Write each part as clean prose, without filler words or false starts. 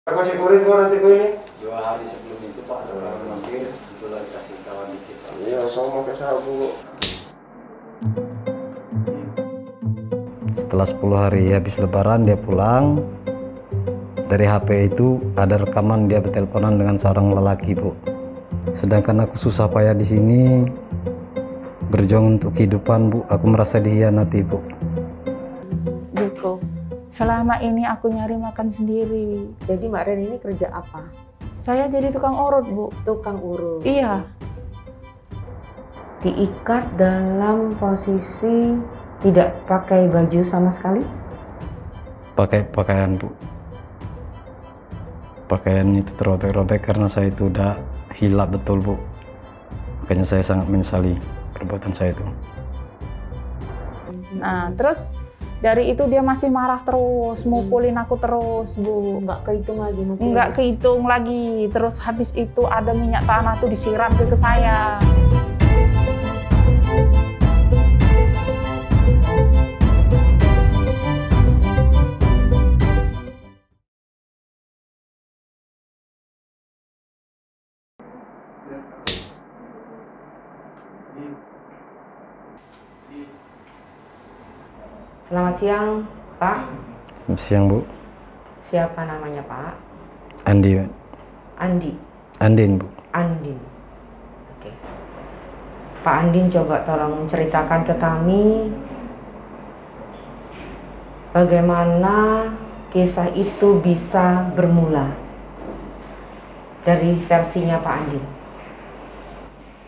Aku kasih kurin kok nanti kau ini. 2 hari sebelum itu Pak ada orang mampir, kebetulan kasih kawan dikit Pak. Iya, sama pakai sabu kok. Setelah 10 hari habis lebaran dia pulang. Dari HP itu ada rekaman dia berteleponan dengan seorang lelaki, Bu. Sedangkan aku susah payah di sini berjuang untuk kehidupan, Bu. Aku merasa dihianati, Bu. Joko, selama ini aku nyari makan sendiri. Jadi Mbak Ren ini kerja apa? Saya jadi tukang urut, Bu. Tukang urut. Iya, Diikat dalam posisi tidak pakai baju sama sekali? Pakai pakaian, Bu. Pakaian itu terobek-robek karena saya itu udah hilap betul, Bu. Makanya saya sangat menyesali perbuatan saya itu. nah terus dari itu dia masih marah terus, mukulin aku terus, Bu. Nggak kehitung lagi mungkin? Nggak kehitung lagi. Terus habis itu ada minyak tanah tuh disiram ke saya. Selamat siang, Pak. Siang, Bu. Siapa namanya, Pak? Andi. Andi. Andin, Bu. Andin. Oke. Pak Andin, coba tolong ceritakan ke kami bagaimana kisah itu bisa bermula dari versinya Pak Andin.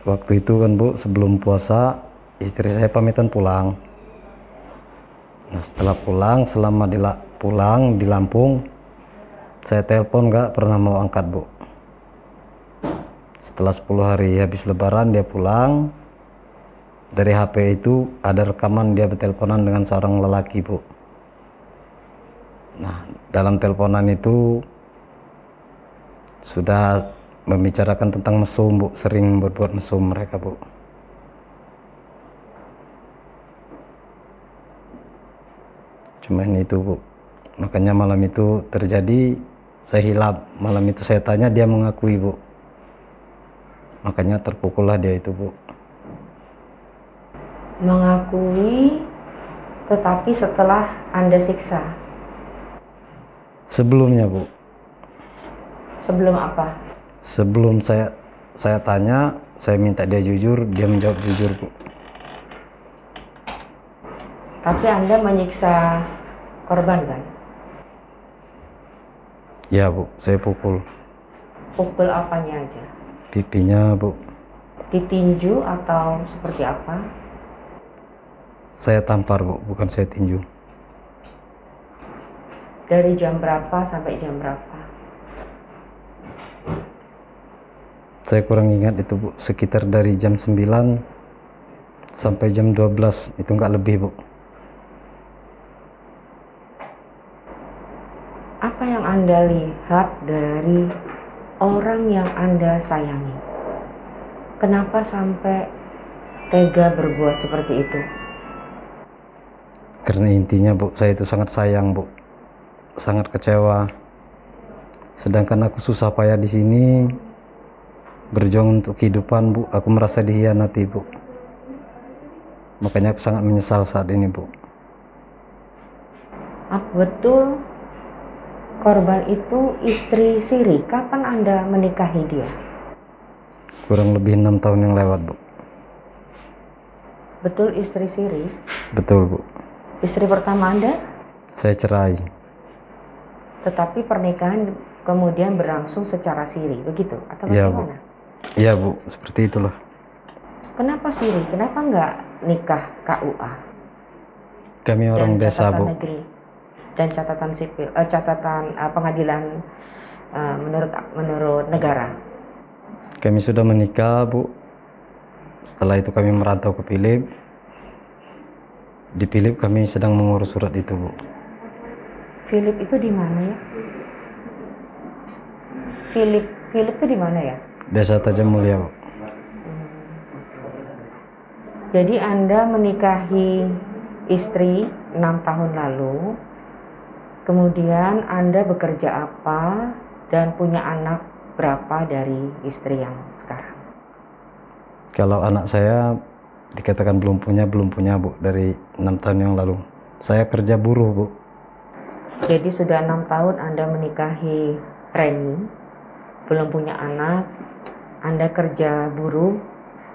Waktu itu kan, Bu, sebelum puasa istri saya pamitan pulang. Nah, setelah pulang, selama pulang di Lampung, saya telepon nggak pernah mau angkat, Bu. Setelah 10 hari habis lebaran dia pulang. Dari HP itu ada rekaman dia berteleponan dengan seorang lelaki, Bu. Nah, dalam teleponan itu sudah membicarakan tentang mesum, Bu. Sering berbuat mesum mereka, Bu. Cuman itu, Bu. Makanya malam itu terjadi, saya hilap. Malam itu saya tanya, dia mengakui, Bu. Makanya terpukullah dia itu, Bu. Mengakui, tetapi setelah Anda siksa. Sebelumnya, Bu. Sebelum apa? Sebelum saya tanya, saya minta dia jujur, dia menjawab jujur, Bu. Tapi Anda menyiksa korban, kan? Ya, Bu, saya pukul. Pukul apanya aja? Pipinya, Bu. Ditinju atau seperti apa? Saya tampar, Bu, bukan saya tinju. Dari jam berapa sampai jam berapa? Saya kurang ingat itu, Bu. Sekitar dari jam 9 sampai jam 12, itu nggak lebih, Bu. Apa yang Anda lihat dari orang yang Anda sayangi? Kenapa sampai tega berbuat seperti itu? Karena intinya, Bu, saya itu sangat sayang, Bu. Sangat kecewa. Sedangkan aku susah payah di sini berjuang untuk kehidupan, Bu. Aku merasa dihianati, Bu. Makanya aku sangat menyesal saat ini, Bu. Apa betul korban itu istri Siri? Kapan Anda menikahi dia? Kurang lebih 6 tahun yang lewat, Bu. Betul istri Siri? Betul, Bu. Istri pertama Anda? Saya cerai. Tetapi pernikahan kemudian berlangsung secara siri, begitu? Atau Iya, Bu. bagaimana? Iya, Bu, seperti itulah. Kenapa siri? Kenapa nggak nikah KUA? Kami orang Dan desa, catatan Bu. negeri dan catatan sipil, catatan pengadilan menurut negara. Kami sudah menikah, Bu. Setelah itu kami merantau ke Philip. Di Philip kami sedang mengurus surat itu, Bu. Philip itu di mana ya? Philip itu di mana ya? Desa Tajam Mulia, Bu. Jadi Anda menikahi istri 6 tahun lalu, kemudian Anda bekerja apa, Dan punya anak berapa dari istri yang sekarang? Kalau anak saya dikatakan belum punya Bu, dari 6 tahun yang lalu. Saya kerja buruh Bu. Jadi sudah 6 tahun Anda menikahi Reni, belum punya anak, Anda kerja buruh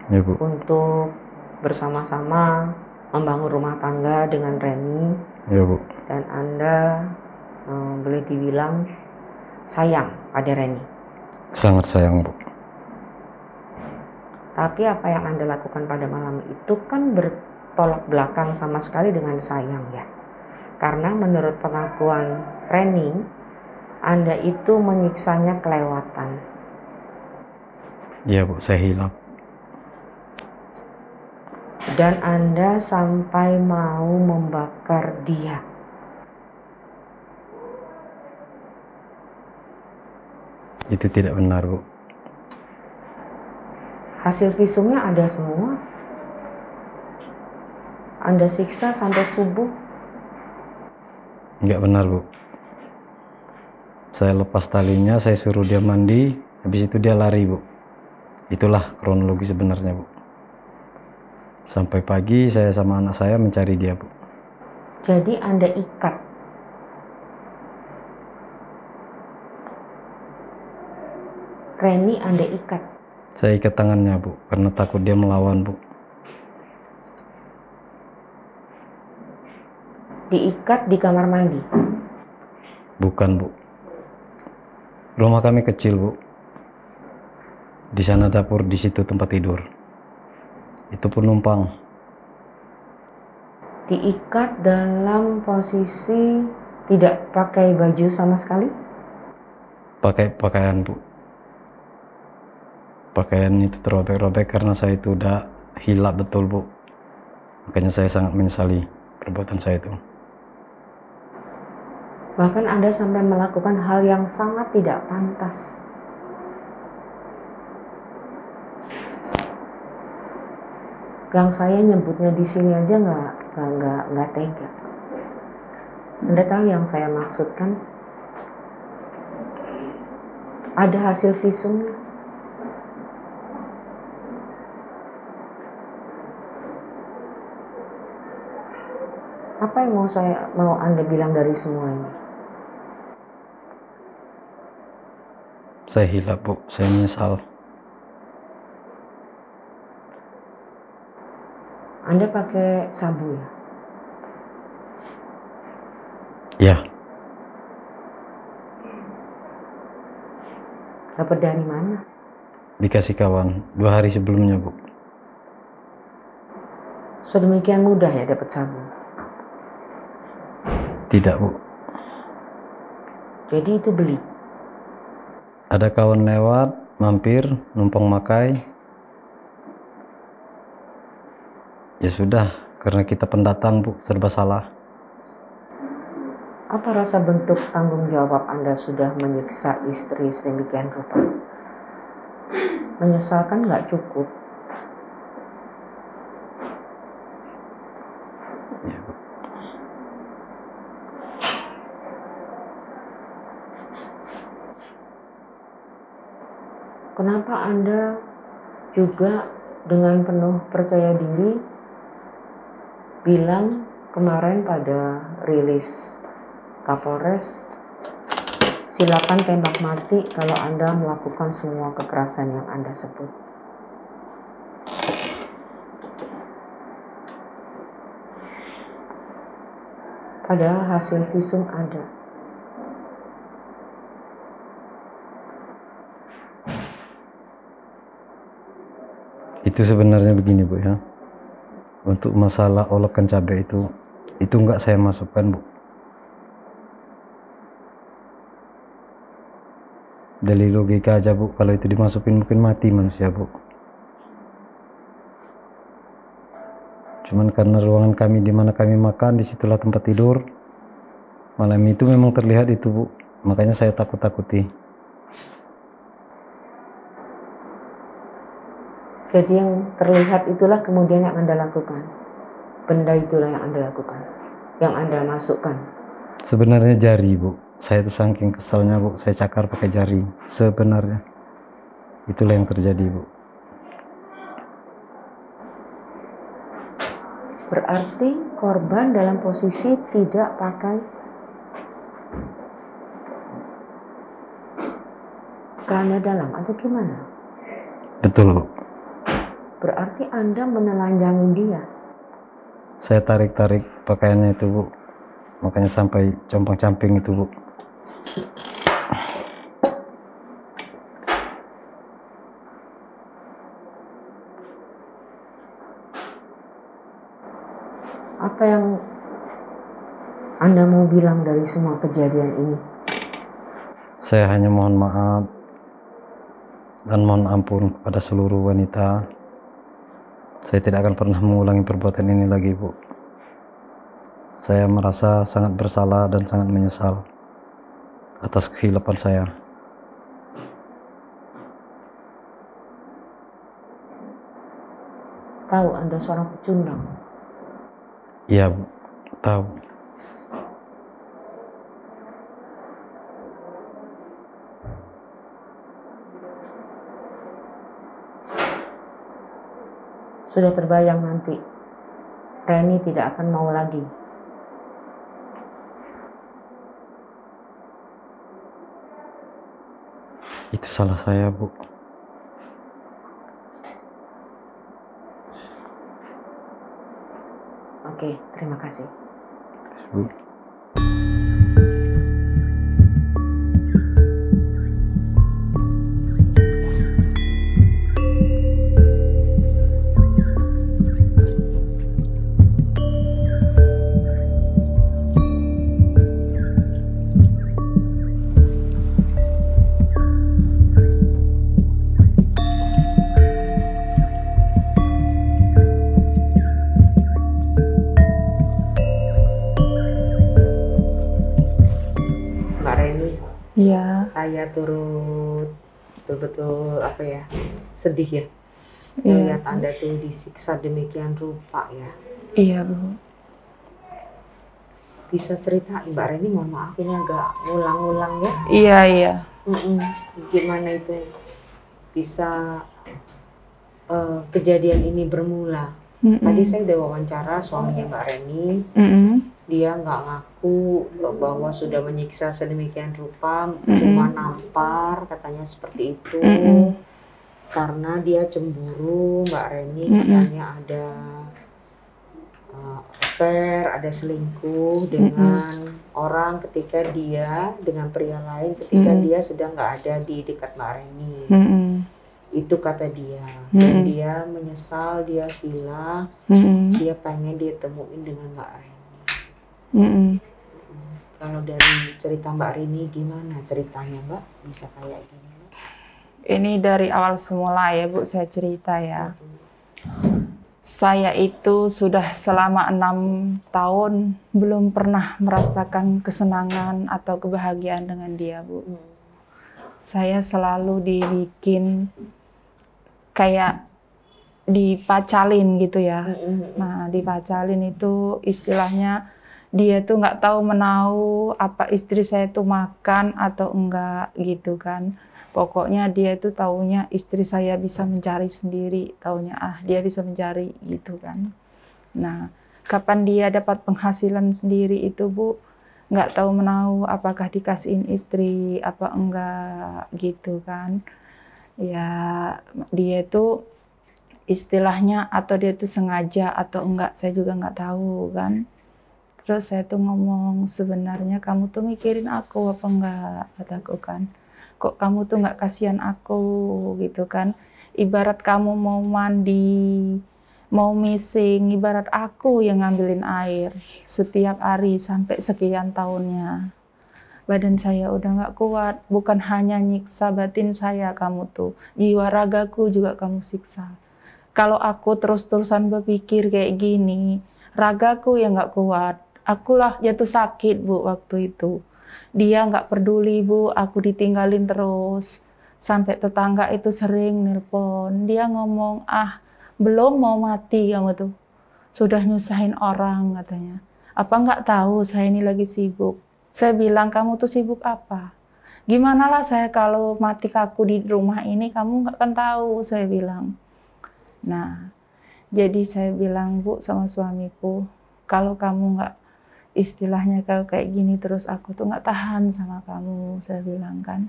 Ya Bu. untuk bersama-sama membangun rumah tangga dengan Reni, Ya Bu. dan Anda boleh dibilang sayang pada Reni. Sangat sayang Bu. Tapi apa yang Anda lakukan pada malam itu kan bertolak belakang sama sekali dengan sayang ya. Karena menurut pengakuan Reni, Anda itu menyiksanya kelewatan. Iya Bu, saya hilaf. Dan Anda sampai mau membakar dia. Itu tidak benar Bu. Hasil visumnya ada semua. Anda siksa sampai subuh. Enggak benar Bu. Saya lepas talinya, saya suruh dia mandi, habis itu dia lari Bu. Itulah kronologi sebenarnya Bu. Sampai pagi saya sama anak saya mencari dia Bu. Jadi Anda ikat. Reni Anda ikat. Saya ikat tangannya Bu, karena takut dia melawan Bu. Diikat di kamar mandi? Bukan Bu. Rumah kami kecil Bu. Di sana dapur, di situ tempat tidur. Itu pun numpang. Diikat dalam posisi tidak pakai baju sama sekali? Pakai pakaian Bu. Pakaian itu terobek-robek karena saya itu udah hilap betul Bu. Makanya saya sangat menyesali perbuatan saya itu. Bahkan Anda sampai melakukan hal yang sangat tidak pantas. Yang saya nyebutnya di sini aja nggak tega. Anda tahu yang saya maksudkan? Ada hasil visumnya. Apa yang mau Anda bilang dari semua ini? Saya hilap Bu, saya menyesal. Anda pakai sabu ya? Ya, Dapat dari mana? dikasih kawan 2 hari sebelumnya Bu. Sedemikian mudah ya dapat sabu? Tidak Bu. Jadi itu beli? Ada kawan lewat, mampir, numpang makai. Ya sudah, karena kita pendatang Bu, serba salah. Apa rasa bentuk tanggung jawab Anda sudah menyiksa istri sedemikian rupa? Menyesalkan nggak cukup? Ya, Bu. Kenapa Anda juga dengan penuh percaya diri bilang kemarin pada rilis Kapolres, silakan tembak mati kalau Anda melakukan semua kekerasan yang Anda sebut? Padahal hasil visum ada. Itu sebenarnya begini Bu ya. Untuk masalah olekan cabai itu enggak saya masukkan Bu. Dari logika aja Bu, kalau itu dimasukin mungkin mati manusia Bu. Cuman karena ruangan kami di mana kami makan, disitulah tempat tidur. Malam itu memang terlihat itu Bu, makanya saya takut-takuti. Jadi yang terlihat itulah kemudian yang Anda lakukan. Benda itulah yang Anda lakukan, yang Anda masukkan. Sebenarnya jari Bu, Saya itu saking keselnya Bu, saya cakar pakai jari. Sebenarnya itulah yang terjadi Bu. Berarti korban dalam posisi tidak pakai celana dalam atau gimana? Betul Bu. Berarti Anda menelanjangi dia. Saya tarik-tarik pakaiannya itu Bu, makanya sampai compang-camping itu Bu. Apa yang Anda mau bilang dari semua kejadian ini? Saya hanya mohon maaf dan mohon ampun kepada seluruh wanita. Saya tidak akan pernah mengulangi perbuatan ini lagi Bu. Saya merasa sangat bersalah dan sangat menyesal atas kehilapan saya. Tahu Anda seorang pecundang? Iya Bu, tahu. Sudah terbayang nanti Reni tidak akan mau lagi. Itu salah saya Bu. Oke, terima kasih. Bu. Mbak Reni, Iya, saya turut betul-betul sedih ya iya, melihat Anda tuh disiksa demikian rupa ya. iya Bu. Bisa cerita Mbak Reni, mohon maaf ini agak ngulang-ngulang ya. Iya, iya. Gimana itu bisa kejadian ini bermula? Tadi saya udah wawancara suaminya Mbak Reni, dia nggak ngaku bahwa sudah menyiksa sedemikian rupa, cuma nampar katanya seperti itu. Karena dia cemburu, Mbak Reni katanya ada affair, ada selingkuh dengan orang ketika dia dengan pria lain ketika dia sedang nggak ada di dekat Mbak Reni. Itu kata dia. Dan dia menyesal, dia bilang dia pengen ditemuin dengan Mbak Reni. Kalau dari cerita Mbak Reni gimana ceritanya Mbak? Bisa kayak gini? Ini dari awal semula ya Bu, saya cerita ya. Saya itu sudah selama 6 tahun belum pernah merasakan kesenangan atau kebahagiaan dengan dia Bu. Saya selalu dibikin kayak dipacalin gitu ya. Nah, dipacalin itu istilahnya dia tuh nggak tahu menau apa istri saya tuh makan atau enggak gitu kan. Pokoknya dia tuh taunya istri saya bisa mencari sendiri, taunya dia bisa mencari gitu kan. Nah, kapan dia dapat penghasilan sendiri itu Bu, nggak tahu menau apakah dikasihin istri apa enggak gitu kan. Ya dia tuh istilahnya atau dia tuh sengaja atau enggak saya juga nggak tahu kan. Terus saya tuh ngomong, sebenarnya kamu tuh mikirin aku apa enggak, kataku kan. Kok kamu tuh nggak kasihan aku gitu kan. Ibarat kamu mau mandi, mau missing, ibarat aku yang ngambilin air setiap hari sampai sekian tahunnya. Badan saya udah nggak kuat, bukan hanya nyiksa batin saya kamu tuh, jiwa ragaku juga kamu siksa. Kalau aku terus-terusan berpikir kayak gini, ragaku yang nggak kuat, akulah jatuh sakit Bu waktu itu. Dia nggak peduli Bu, aku ditinggalin terus. Sampai tetangga itu sering nelpon, dia ngomong, belum mau mati kamu tuh, sudah nyusahin orang katanya. Apa nggak tahu saya ini lagi sibuk. Saya bilang, kamu tuh sibuk apa? Gimana lah saya kalau mati aku di rumah ini, kamu nggak akan tahu, saya bilang. Nah, jadi saya bilang, Bu, sama suamiku, kalau kamu nggak istilahnya kalau kayak gini terus aku tuh nggak tahan sama kamu, saya bilang kan.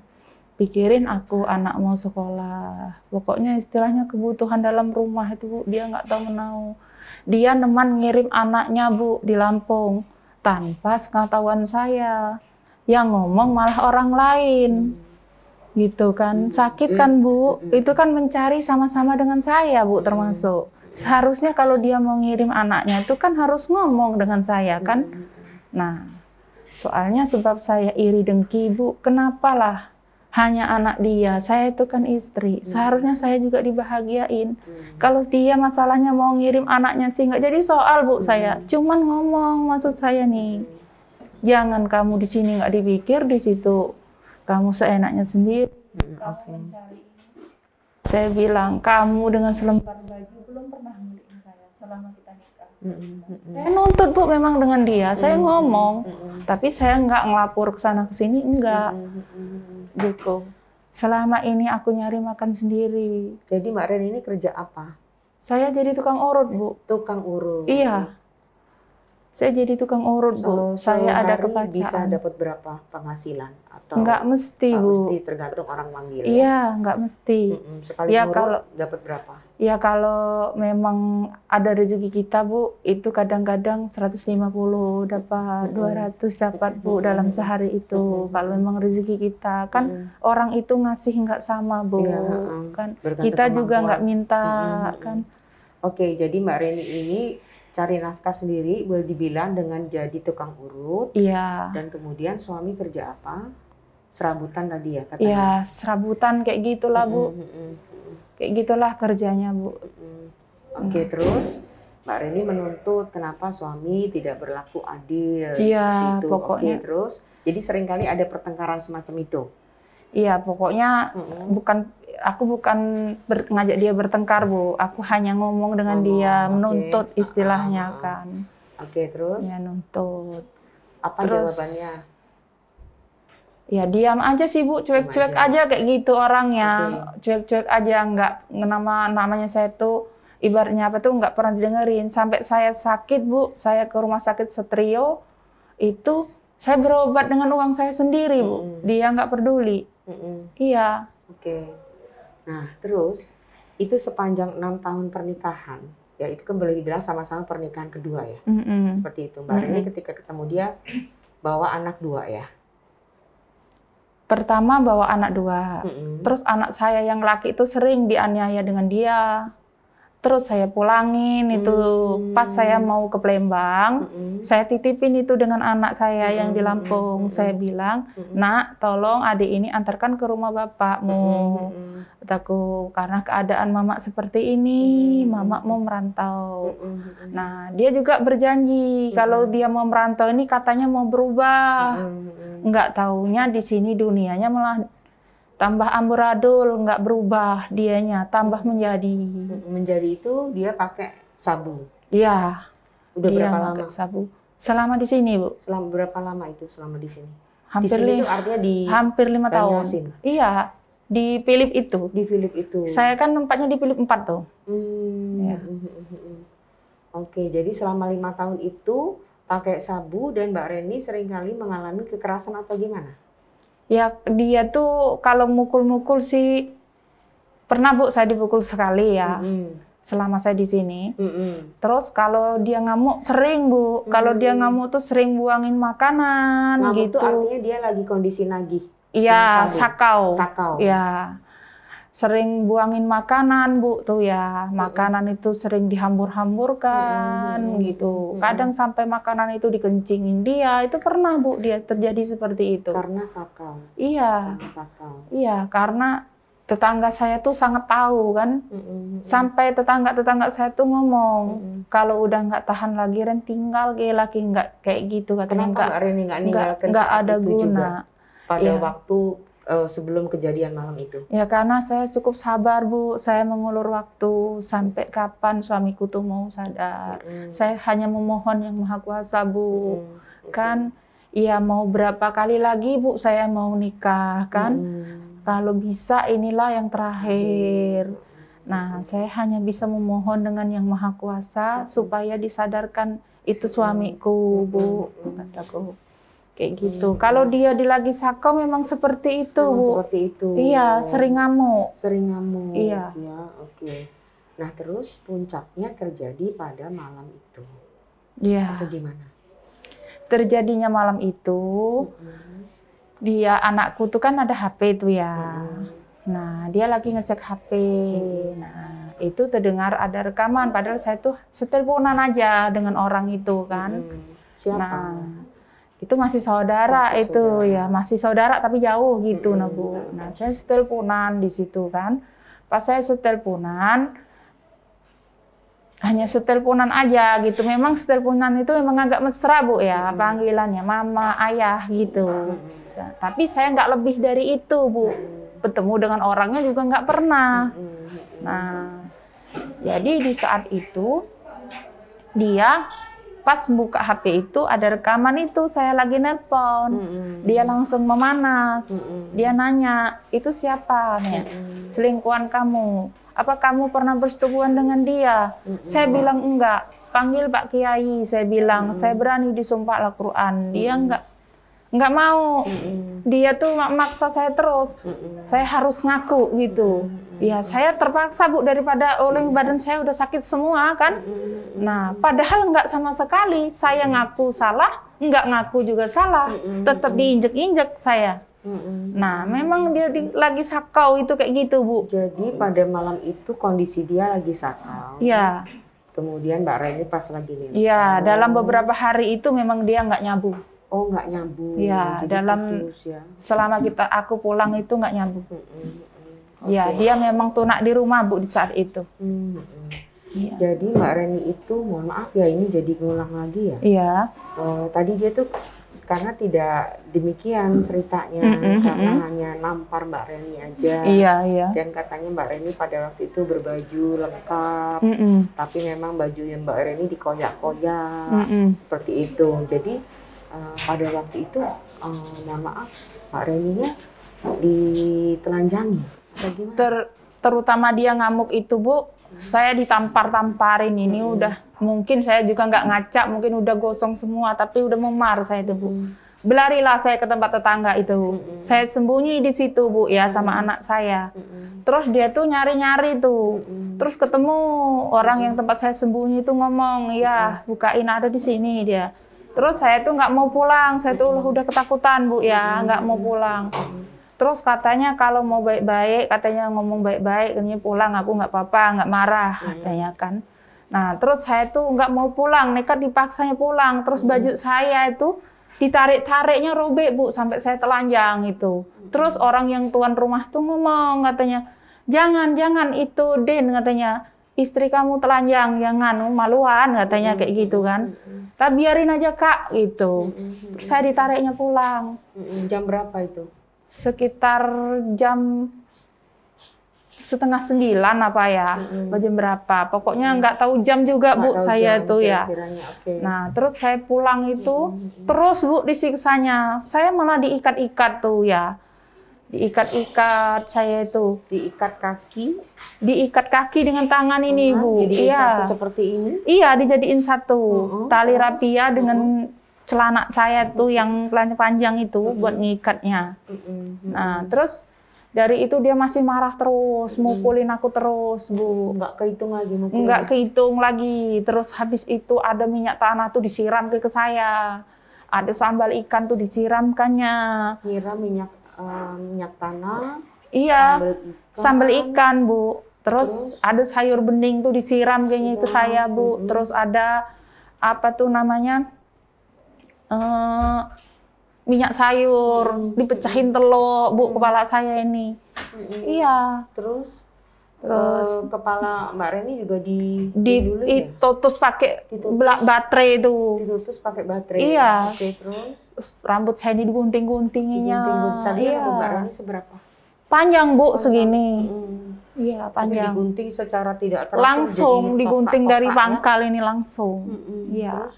Pikirin aku anak mau sekolah, pokoknya istilahnya kebutuhan dalam rumah itu, Bu, dia nggak tahu menau. Dia neman ngirim anaknya, Bu, di Lampung tanpa sepengetahuan saya. Yang ngomong malah orang lain. Gitu kan. Sakit kan, Bu. Itu kan mencari sama-sama dengan saya, Bu, termasuk. Seharusnya kalau dia mau ngirim anaknya itu kan harus ngomong dengan saya kan. Nah, soalnya sebab saya iri dengki, Bu. Kenapalah hanya anak dia, saya itu kan istri. Seharusnya saya juga dibahagiain. Kalau dia masalahnya mau ngirim anaknya sih nggak jadi soal, Bu, saya. Cuman ngomong maksud saya nih. Jangan kamu di sini nggak dipikir, di situ kamu seenaknya sendiri. Saya bilang, kamu dengan selembar baju belum pernah milik saya selama kita nikah. Saya nuntut, Bu, memang dengan dia. Saya ngomong, tapi saya nggak ngelapor ke sana ke sini, enggak. Gitu. Selama ini aku nyari makan sendiri. Jadi Mbak Ren ini kerja apa? Saya jadi tukang urut, Bu. Tukang urut. Iya. Saya jadi tukang urut, Bu. Saya ada kepacaan. Bisa kepacaan. dapat berapa penghasilan? Atau Nggak mesti, Bu. Mesti tergantung orang manggil. Iya, nggak mesti. Sekali Ya, urut kalau dapat berapa? ya kalau memang ada rezeki kita, Bu, itu kadang-kadang 150 dapat, 200 dapat, Bu, dalam sehari itu. Kalau memang rezeki kita, kan orang itu ngasih nggak sama, Bu. Ya, Kan bergantung kita juga kemampuan. nggak minta, kan. Oke, jadi Mbak Reni ini cari nafkah sendiri, boleh dibilang dengan jadi tukang urut. Iya. Dan kemudian suami kerja apa? Serabutan tadi ya katanya. Iya, serabutan kayak gitulah, Bu. Kayak gitulah kerjanya, Bu. Oke, terus Mbak Reni menuntut kenapa suami tidak berlaku adil. Iya, seperti itu. pokoknya. Oke, terus jadi seringkali ada pertengkaran semacam itu. Iya, pokoknya aku bukan ngajak dia bertengkar, Bu. Aku hanya ngomong dengan dia, menuntut istilahnya kan. Oke, terus? Ya, nuntut. Apa jawabannya? Ya diam aja sih, Bu, cuek-cuek aja kayak gitu orangnya. Cuek-cuek aja, nggak namanya saya tuh ibaratnya apa tuh nggak pernah didengerin. Sampai saya sakit, Bu, saya ke rumah sakit Setrio, itu saya berobat dengan uang saya sendiri, Bu. Dia nggak peduli. Iya. Oke. Nah, terus itu sepanjang 6 tahun pernikahan, ya itu kan boleh dibilang sama-sama pernikahan kedua ya. Seperti itu. Mbak Reni ketika ketemu dia bawa anak 2 ya. Pertama bawa anak 2. Terus anak saya yang laki itu sering dianiaya dengan dia. Terus saya pulangin itu pas saya mau ke Palembang, saya titipin itu dengan anak saya yang di Lampung. Saya bilang, "Nak, tolong adik ini antarkan ke rumah bapakmu." Kataku, karena keadaan mama seperti ini, mama mau merantau. Nah, dia juga berjanji kalau dia mau merantau ini katanya mau berubah. Enggak taunya di sini dunianya malah tambah amburadul, nggak berubah dianya, tambah menjadi. Menjadi itu dia pakai sabu. Iya. Udah dia berapa pakai lama? sabu. Selama di sini, Bu. Selama berapa lama itu selama di sini? Hampir di sini itu artinya di hampir 5 tahun. Yasin. Iya, di Philip itu. Di Philip itu. Saya kan tempatnya di Philip 4 tuh. Ya. Oke, jadi selama 5 tahun itu pakai sabu dan Mbak Reni seringkali mengalami kekerasan atau gimana? Ya dia tuh kalau mukul-mukul sih pernah, Bu, saya dipukul sekali ya. Selama saya di sini. Terus kalau dia ngamuk sering, Bu. Kalau dia ngamuk tuh sering buangin makanan ngamuk gitu. Itu artinya dia lagi kondisi nagih. Iya, sakau. Sakau. Ya. Sering buangin makanan, Bu, tuh ya. Makanan itu sering dihambur-hamburkan gitu. Kadang sampai makanan itu dikencingin dia. Itu pernah, Bu, dia terjadi seperti itu. Karena sakau. Iya. Karena sakau. Iya, karena tetangga saya tuh sangat tahu kan. Sampai tetangga-tetangga saya tuh ngomong, kalau udah nggak tahan lagi Ren tinggal lagi nggak kayak gitu katanya. Kenapa Mbak Reni nggak ninggalkan nggak saat ada itu guna juga? Pada ya. waktu sebelum kejadian malam itu. Ya karena saya cukup sabar, Bu. Saya mengulur waktu sampai kapan suamiku tuh mau sadar. Saya hanya memohon Yang Maha Kuasa, Bu. Kan Iya, mau berapa kali lagi Bu saya mau nikah kan? Kalau bisa inilah yang terakhir. Nah, saya hanya bisa memohon dengan Yang Maha Kuasa supaya disadarkan itu suamiku, Bu, kataku. Kayak gitu. Kalau dia lagi sakau memang seperti itu, Memang Bu. seperti itu. Iya, sering ngamuk. Sering ngamuk. Iya. Ya, oke. Nah, terus puncaknya terjadi pada malam itu. Iya. Atau gimana? Terjadinya malam itu, dia anakku tuh kan ada HP tuh ya. Nah, dia lagi ngecek HP. Nah, itu terdengar ada rekaman. Padahal saya tuh seteleponan aja dengan orang itu kan. Siapa? Nah, itu masih saudara Masih itu saudara. ya, masih saudara tapi jauh gitu, nah Bu. Nah, saya seteleponan di situ kan. Pas saya seteleponan, hanya seteleponan aja gitu. Memang seteleponan itu memang agak mesra Bu ya, panggilannya mama, ayah gitu. Tapi saya nggak lebih dari itu Bu. Bertemu dengan orangnya juga nggak pernah. Nah, jadi di saat itu dia pas buka HP itu ada rekaman itu saya lagi nelpon. Dia langsung memanas. Dia nanya, itu siapa nih? Selingkuhan kamu. Apa kamu pernah bersetubuhan dengan dia? Saya bilang enggak. Panggil Pak Kiai. Saya bilang saya berani disumpah Al-Quran. Dia enggak mau. Dia tuh maksa saya terus. Saya harus ngaku gitu. Ya saya terpaksa Bu, daripada oleh badan saya udah sakit semua kan. Nah padahal enggak sama sekali. Saya ngaku salah, enggak ngaku juga salah. Tetap diinjek-injek saya. Nah memang dia lagi sakau itu kayak gitu Bu. Jadi pada malam itu kondisi dia lagi sakau. Iya. Kemudian Mbak Reni pas lagi nelpon. Iya, dalam beberapa hari itu memang dia nggak nyambung. Oh, nggak nyambung. Iya, Jadi dalam putus, ya. selama aku pulang itu nggak nyambung. Iya, dia memang tunak di rumah Bu di saat itu. Iya. Jadi Mbak Reni itu, mohon maaf ya ini jadi ngulang lagi ya. Iya. Tadi dia tuh karena tidak demikian ceritanya, karena hanya nampar Mbak Reni aja. Iya, iya. Dan katanya Mbak Reni pada waktu itu berbaju lengkap, tapi memang bajunya Mbak Reni dikoyak-koyak, seperti itu. Jadi pada waktu itu, mohon maaf, Mbak Reninya ditelanjangi. Atau gimana? Terutama dia ngamuk itu Bu, saya ditampar-tamparin ini udah, mungkin saya juga nggak ngaca, mungkin udah gosong semua, tapi udah memar saya itu Bu. Berlarilah saya ke tempat tetangga itu. Saya sembunyi di situ Bu ya sama anak saya. Terus dia tuh nyari-nyari tuh. Terus ketemu orang yang tempat saya sembunyi itu ngomong, ya bukain ada di sini dia. Terus saya tuh nggak mau pulang, saya tuh udah ketakutan Bu ya, nggak mau pulang. Terus katanya kalau mau baik-baik, katanya ngomong baik-baik, katanya pulang, aku nggak apa-apa, nggak marah, katanya kan. Nah terus saya tuh nggak mau pulang, nekat dipaksanya pulang. Terus baju saya itu ditarik-tariknya robek Bu, sampai saya telanjang itu. Terus orang yang tuan rumah tuh ngomong, katanya, jangan itu Din, katanya. Istri kamu telanjang, jangan maluan, katanya kayak gitu kan. Tapi biarin aja Kak, gitu. Terus saya ditariknya pulang. Jam berapa itu? Sekitar jam 8:30 apa ya, jam berapa. Pokoknya nggak tahu jam juga Bu, saya jam, tuh ya. Okay. Nah terus saya pulang itu, terus Bu disiksanya. Saya malah diikat-ikat tuh ya. Diikat-ikat saya itu. Diikat kaki? Diikat kaki dengan tangan ini Bu. Dijadiin Iya. satu seperti ini? Iya, dijadiin satu. Tali rapia dengan celana saya tuh yang panjang itu buat ngikatnya. Nah, terus dari itu dia masih marah terus, mukulin aku terus, Bu. Nggak kehitung lagi mukulin? Nggak kehitung lagi. Terus habis itu ada minyak tanah tuh disiram ke saya. Ada sambal ikan tuh disiramkannya. Nyiram minyak tanah. Iya, sambal ikan Bu. Terus ada sayur bening tuh disiram kayaknya ke saya Bu. Terus ada apa tuh namanya? Minyak sayur, dipecahin telur Bu kepala saya ini. Iya. Terus kepala Mbak Reni juga ditutus pakai baterai itu. Ditutus pakai baterai. Iya. Oke, terus rambut saya ini digunting-guntinginya. Tadi iya. rambut Mbak Reni seberapa? Panjang Bu, segini. Iya, panjang. Digunting secara tidak teratur. Langsung digunting dari pangkal ini langsung. Iya.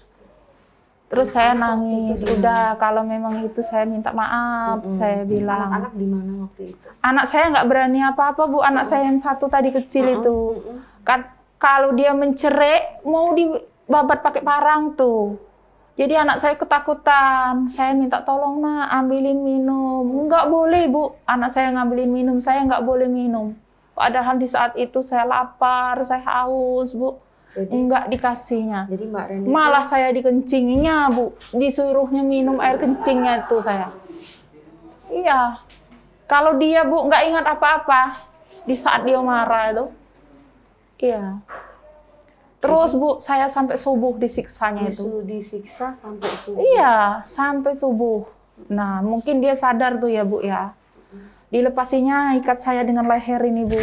Terus saya Anak-anak waktu itu nangis, di mana? udah kalau memang itu saya minta maaf, saya bilang. Anak-anak di mana waktu itu? Anak saya nggak berani apa-apa, Bu. Anak saya yang satu tadi kecil itu. Kan kalau dia mencerai, mau dibabat pakai parang tuh. Jadi anak saya ketakutan. Saya minta tolong, nak, ambilin minum. Nggak boleh, Bu. Anak saya ngambilin minum, saya nggak boleh minum. Padahal di saat itu saya lapar, saya haus, Bu. Jadi, Nggak dikasihnya. jadi Mbak Reni Malah saya dikencinginya, Bu. Disuruhnya minum air kencingnya itu saya. Iya. Kalau dia, Bu, nggak ingat apa-apa di saat dia marah itu. Iya. Terus, Bu, saya sampai subuh disiksanya itu. disiksa sampai subuh. Iya, sampai subuh. Nah, mungkin dia sadar tuh ya, Bu, ya. Dilepasinya ikat saya dengan leher ini, Bu.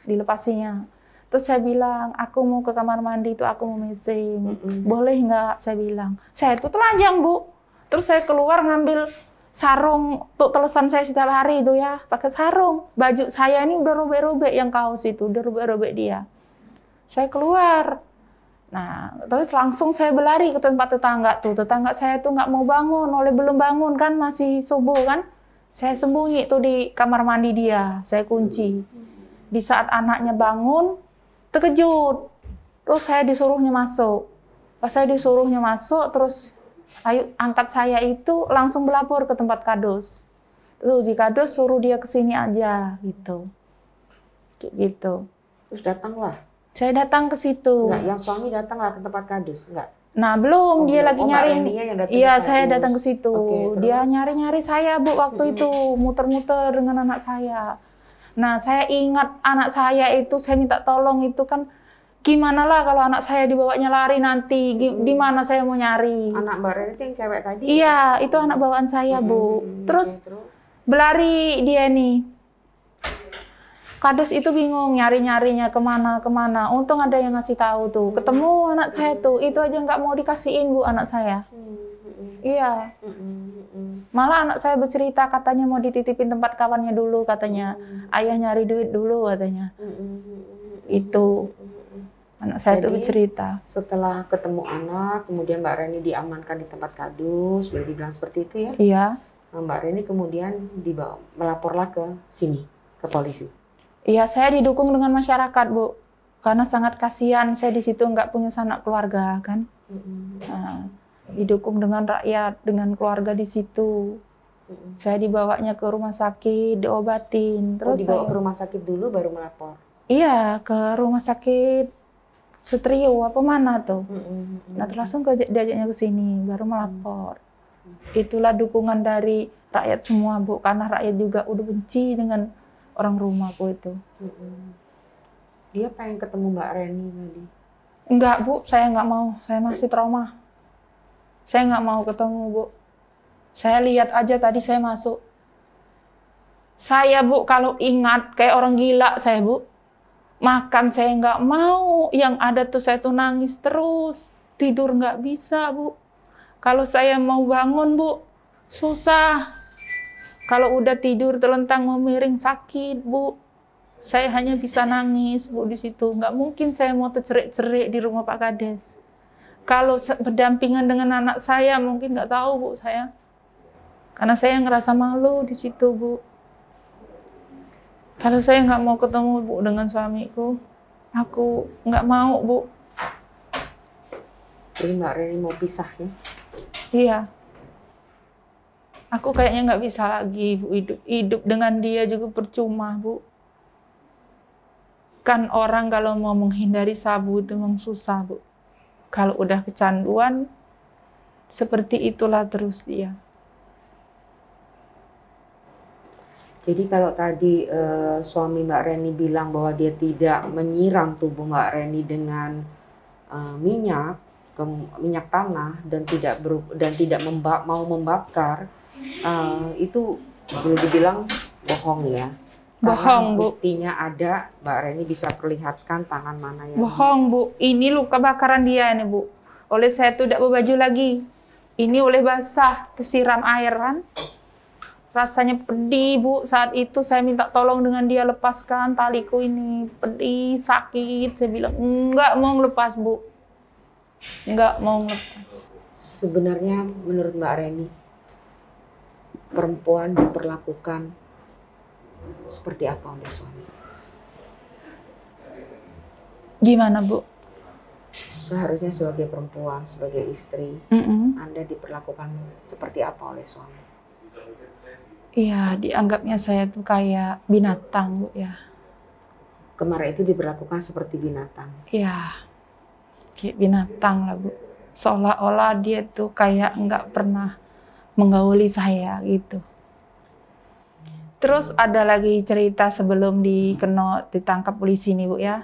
Dilepasinya. Terus saya bilang, aku mau ke kamar mandi itu, aku mau mesing. Boleh nggak? Saya bilang. Saya itu telanjang, Bu. Terus saya keluar ngambil sarung untuk telesan saya setiap hari itu ya. Pakai sarung. Baju saya ini udah robek-robek yang kaos itu. Udah robek-robek dia. Saya keluar. Nah, terus langsung saya berlari ke tempat tetangga tuh. Tetangga saya tuh nggak mau bangun. Oleh belum bangun kan, masih subuh kan. Saya sembunyi tuh di kamar mandi dia. Saya kunci. Di saat anaknya bangun, terkejut. Terus saya disuruhnya masuk. Pas saya disuruhnya masuk, terus ayo angkat saya itu langsung melapor ke tempat kadus. Terus di kadus suruh dia ke sini aja gitu. Kayak gitu. Terus datanglah. Saya datang ke situ. Enggak, yang suami datanglah ke tempat kadus, enggak? Nah, belum, dia lagi Mbak nyari. Reninya yang datang Iya, ke saya kadus. datang ke situ. Oke, Dia terus? nyari-nyari saya, Bu, waktu itu muter-muter dengan anak saya. Nah, saya ingat anak saya itu, saya minta tolong itu kan, gimana lah kalau anak saya dibawanya lari nanti, di mana saya mau nyari? Anak Mbak Reni itu yang cewek tadi? Iya, itu anak bawaan saya, Bu. Terus Oke, berlari dia nih. Kadus itu bingung nyari-nyarinya kemana. Untung ada yang ngasih tahu tuh. Ketemu anak saya tuh, itu aja nggak mau dikasihin, Bu, anak saya. Iya. Malah anak saya bercerita katanya mau dititipin tempat kawannya dulu katanya. Ayah nyari duit dulu katanya. Itu. Anak saya tuh Jadi, bercerita. Setelah ketemu anak, kemudian Mbak Reni diamankan di tempat kadus, boleh dibilang seperti itu ya? Iya. Nah, Mbak Reni kemudian dibawa, melaporlah ke sini, ke polisi. Iya, saya didukung dengan masyarakat, Bu. Karena sangat kasihan saya di situ nggak punya sanak keluarga kan. Nah, didukung dengan rakyat, dengan keluarga di situ. Saya dibawanya ke rumah sakit, diobatin. Terus dibawa saya, ke rumah sakit dulu baru melapor? iya, ke rumah sakit Setrio apa mana tuh. Nah, terus langsung diajaknya ke sini, baru melapor. Itulah dukungan dari rakyat semua, Bu. Karena rakyat juga udah benci dengan orang rumahku itu. Dia pengen ketemu Mbak Reni tadi? Enggak, Bu. Saya nggak mau. Saya masih trauma. Saya nggak mau ketemu, Bu. Saya lihat aja tadi saya masuk. Saya, Bu, kalau ingat kayak orang gila saya, Bu. Makan saya nggak mau. Yang ada tuh saya tuh nangis terus. Tidur nggak bisa, Bu. Kalau saya mau bangun, Bu, susah. Kalau udah tidur terlentang mau miring sakit, Bu. Saya hanya bisa nangis, Bu, di situ. Nggak mungkin saya mau tercerik-cerik di rumah Pak Kades. Kalau berdampingan dengan anak saya, mungkin nggak tahu, Bu, saya. Karena saya ngerasa malu di situ, Bu. Kalau saya nggak mau ketemu, Bu, dengan suamiku, aku nggak mau, Bu. Jadi Mbak Reni mau pisah ya? Iya. Aku kayaknya nggak bisa lagi, Bu, hidup dengan dia juga percuma, Bu. Kan orang kalau mau menghindari sabu itu memang susah, Bu. Kalau udah kecanduan, seperti itulah terus dia. Jadi kalau tadi suami Mbak Reni bilang bahwa dia tidak menyiram tubuh Mbak Reni dengan minyak tanah dan tidak mau membakar, itu boleh dibilang bohong ya. Bohong, Bu. Buktinya ada, Mbak Reni bisa perlihatkan tangan mana yang Bohong, Bu. Ini luka bakaran dia nih, Bu. Oleh saya tuh tidak berbaju lagi. Ini oleh basah, tersiram air kan. Rasanya pedih, Bu. Saat itu saya minta tolong dengan dia, lepaskan taliku ini. Pedih, sakit. Saya bilang, enggak mau lepas, Bu. Enggak mau lepas. sebenarnya menurut Mbak Reni, perempuan diperlakukan seperti apa oleh suami? Gimana, Bu? Seharusnya sebagai perempuan, sebagai istri, Anda diperlakukan seperti apa oleh suami? Iya, dianggapnya saya tuh kayak binatang, Bu, ya. Kemarin itu diperlakukan seperti binatang. Iya, kayak binatang lah, Bu. Seolah-olah dia tuh kayak nggak pernah menggauli saya gitu. Terus ada lagi cerita sebelum ditangkap polisi nih, Bu, ya.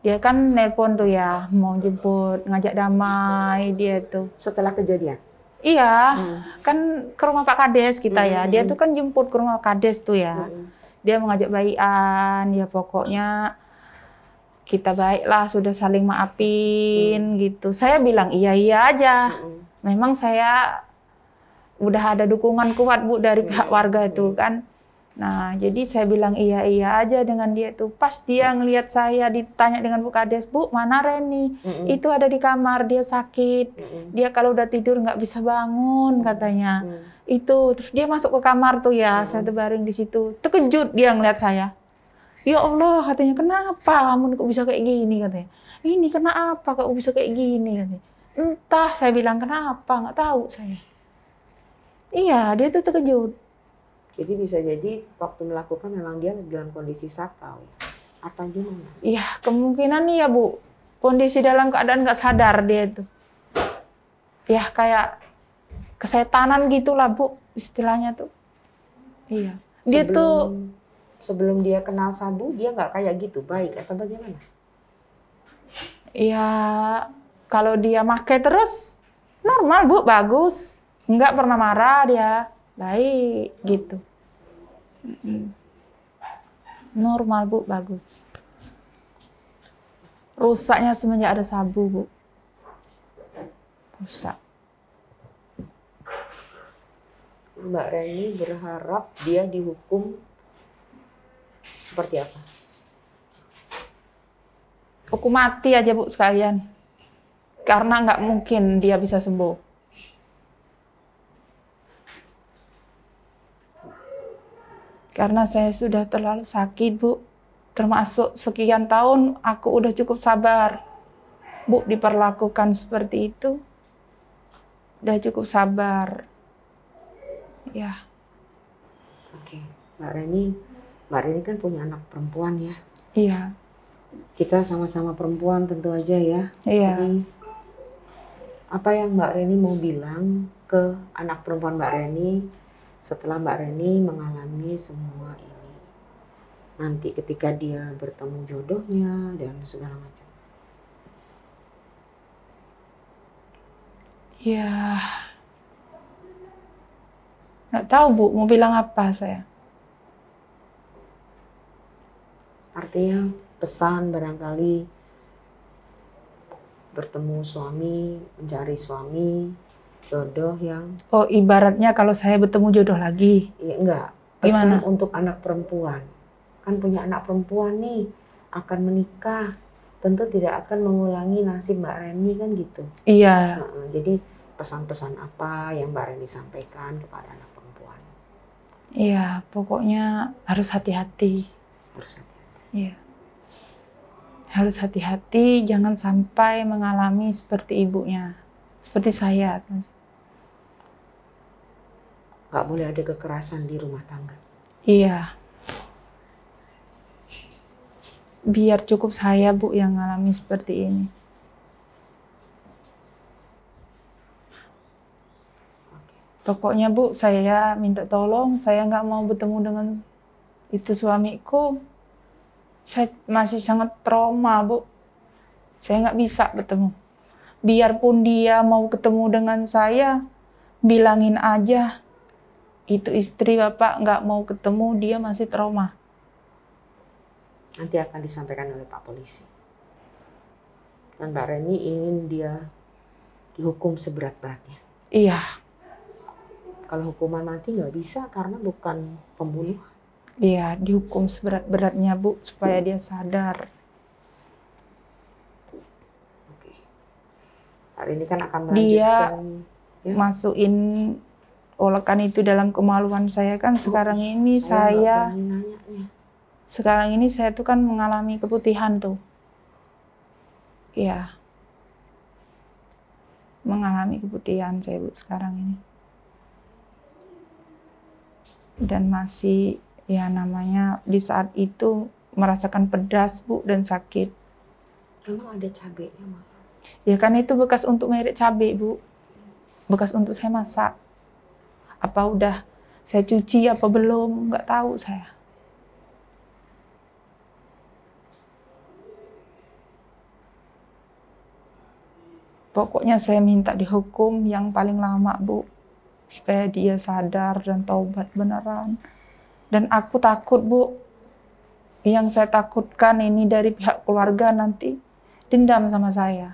Dia kan nelpon tuh ya, mau jemput, ngajak damai dia tuh. Setelah kejadian? Iya, kan ke rumah Pak Kades kita ya. Dia tuh kan jemput ke rumah Pak Kades tuh ya. Dia mengajak baikan, ya pokoknya kita baiklah, sudah saling maafin gitu. Saya bilang iya aja. Memang saya udah ada dukungan kuat, Bu, dari pihak warga itu kan. Nah, jadi saya bilang iya aja dengan dia tuh. Pas dia ngelihat saya ditanya dengan Bu Kades, Bu, mana Reni? Itu ada di kamar, dia sakit. Dia kalau udah tidur nggak bisa bangun katanya. Itu terus dia masuk ke kamar tuh ya, saya tuh baring di situ. Terkejut dia ngelihat saya. Ya Allah, katanya, kenapa kamu kok bisa kayak gini katanya. Ini kenapa kok bisa kayak gini katanya. Entah, saya bilang kenapa, nggak tahu saya. Iya, dia tuh terkejut. Jadi bisa jadi waktu melakukan memang dia dalam kondisi sakau ya? Atau gimana? Iya, kemungkinan iya, Bu. Kondisi dalam keadaan nggak sadar dia itu. Ya kayak kesetanan gitulah, Bu, istilahnya tuh. Iya. Dia sebelum dia kenal sabu, dia nggak kayak gitu, baik atau bagaimana? Iya, kalau dia pakai terus normal, Bu, bagus. Nggak pernah marah dia. Baik gitu. Normal, Bu, bagus. Rusaknya semenjak ada sabu, Bu. Rusak. Mbak Reni berharap dia dihukum seperti apa? Hukum mati aja, Bu, sekalian. Karena nggak mungkin dia bisa sembuh. Karena saya sudah terlalu sakit, Bu. Termasuk sekian tahun aku udah cukup sabar. Bu, diperlakukan seperti itu. Udah cukup sabar. Ya. Oke, Mbak Reni kan punya anak perempuan ya? Iya. Kita sama-sama perempuan tentu aja ya. Iya. Jadi, apa yang Mbak Reni mau bilang ke anak perempuan Mbak Reni setelah Mbak Reni mengalami semua ini? Nanti ketika dia bertemu jodohnya dan segala macam. Ya. Nggak tahu, Bu, mau bilang apa saya. Artinya pesan barangkali bertemu suami, mencari suami, jodoh yang... Oh, ibaratnya kalau saya bertemu jodoh lagi. Iya, enggak. Pesan Gimana? untuk anak perempuan. Kan punya anak perempuan nih, akan menikah. Tentu tidak akan mengulangi nasib Mbak Reni kan gitu. Iya. Jadi pesan-pesan apa yang Mbak Reni sampaikan kepada anak perempuan? Iya, pokoknya harus hati-hati. Harus hati-hati. Iya. Harus hati-hati, jangan sampai mengalami seperti ibunya. Seperti saya. Nggak boleh ada kekerasan di rumah tangga. Iya. Biar cukup saya, Bu, yang ngalami seperti ini. Pokoknya, Bu, saya minta tolong. Saya nggak mau bertemu dengan itu suamiku. Saya masih sangat trauma, Bu. Saya nggak bisa bertemu. Biarpun dia mau ketemu dengan saya, bilangin aja. Itu istri Bapak nggak mau ketemu, dia masih trauma. Nanti akan disampaikan oleh Pak Polisi. Dan Mbak Reni ingin dia dihukum seberat-beratnya. Iya. Kalau hukuman mati nggak bisa karena bukan pembunuh. Iya, dihukum seberat-beratnya, Bu, supaya dia sadar. Oke. Hari ini kan akan Dia melanjutkan. Ya. masukin olekan itu dalam kemaluan saya kan. Sekarang ini nggak saya berani nanyanya. sekarang ini saya tuh kan mengalami keputihan tuh. Ya. Mengalami keputihan saya Bu sekarang ini. Dan masih ya namanya di saat itu merasakan pedas Bu dan sakit. Memang ada cabenya malah. Ya kan itu bekas untuk merek cabai Bu. Bekas untuk saya masak. Apa udah saya cuci apa belum, nggak tahu saya. Pokoknya saya minta dihukum yang paling lama Bu. Supaya dia sadar dan taubat beneran. Dan aku takut Bu. Yang saya takutkan ini dari pihak keluarga nanti dendam sama saya.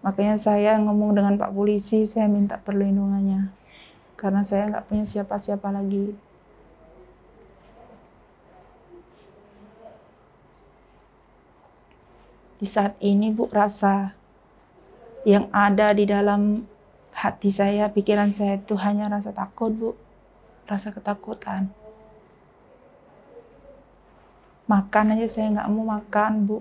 Makanya saya ngomong dengan Pak Polisi, saya minta perlindungannya. Karena saya nggak punya siapa-siapa lagi. Di saat ini Bu, rasa yang ada di dalam hati saya, pikiran saya itu hanya rasa takut Bu. Rasa ketakutan. Makan aja saya nggak mau makan Bu.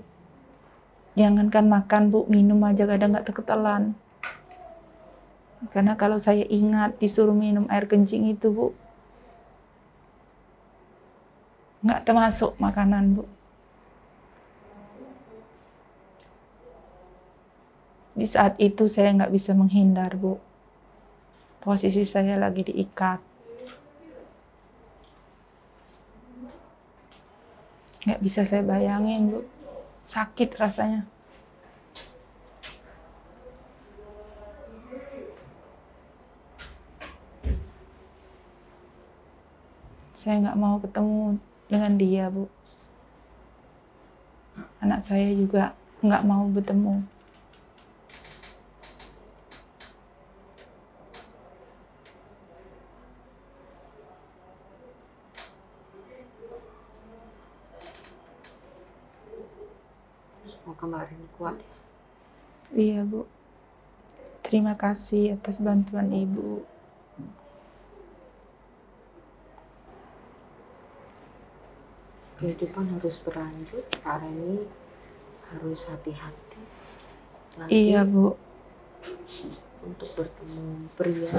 Jangankan makan Bu, minum aja kadang nggak ketelan. Karena kalau saya ingat disuruh minum air kencing itu Bu, nggak termasuk makanan Bu. Di saat itu saya nggak bisa menghindar Bu. Posisi saya lagi diikat. Nggak bisa saya bayangin Bu. Sakit rasanya. Saya nggak mau ketemu dengan dia Bu. Anak saya juga nggak mau bertemu. Semoga Mbak Rini kuat ya. Iya Bu. Terima kasih atas bantuan Ibu. Kehidupan harus berlanjut, Pak Reni harus hati-hati lagi Iya Bu. untuk bertemu pria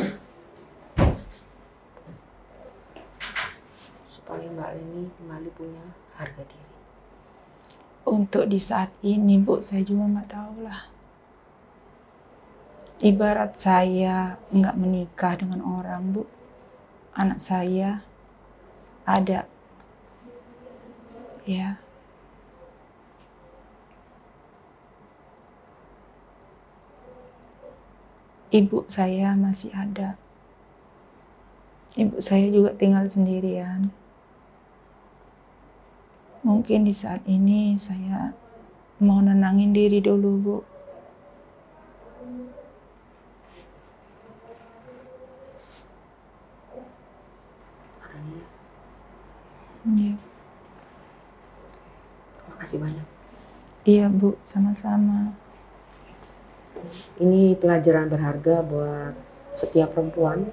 supaya Mbak Reni kembali punya harga diri. Untuk di saat ini Bu, saya juga nggak tahu lah. Ibarat saya nggak menikah dengan orang Bu, anak saya ada. Ya. Ibu saya masih ada. Ibu saya juga tinggal sendirian. Mungkin di saat ini saya mau nenangin diri dulu, Bu. Reni, Iya. terima kasih banyak. Iya, Bu, sama-sama. Ini pelajaran berharga buat setiap perempuan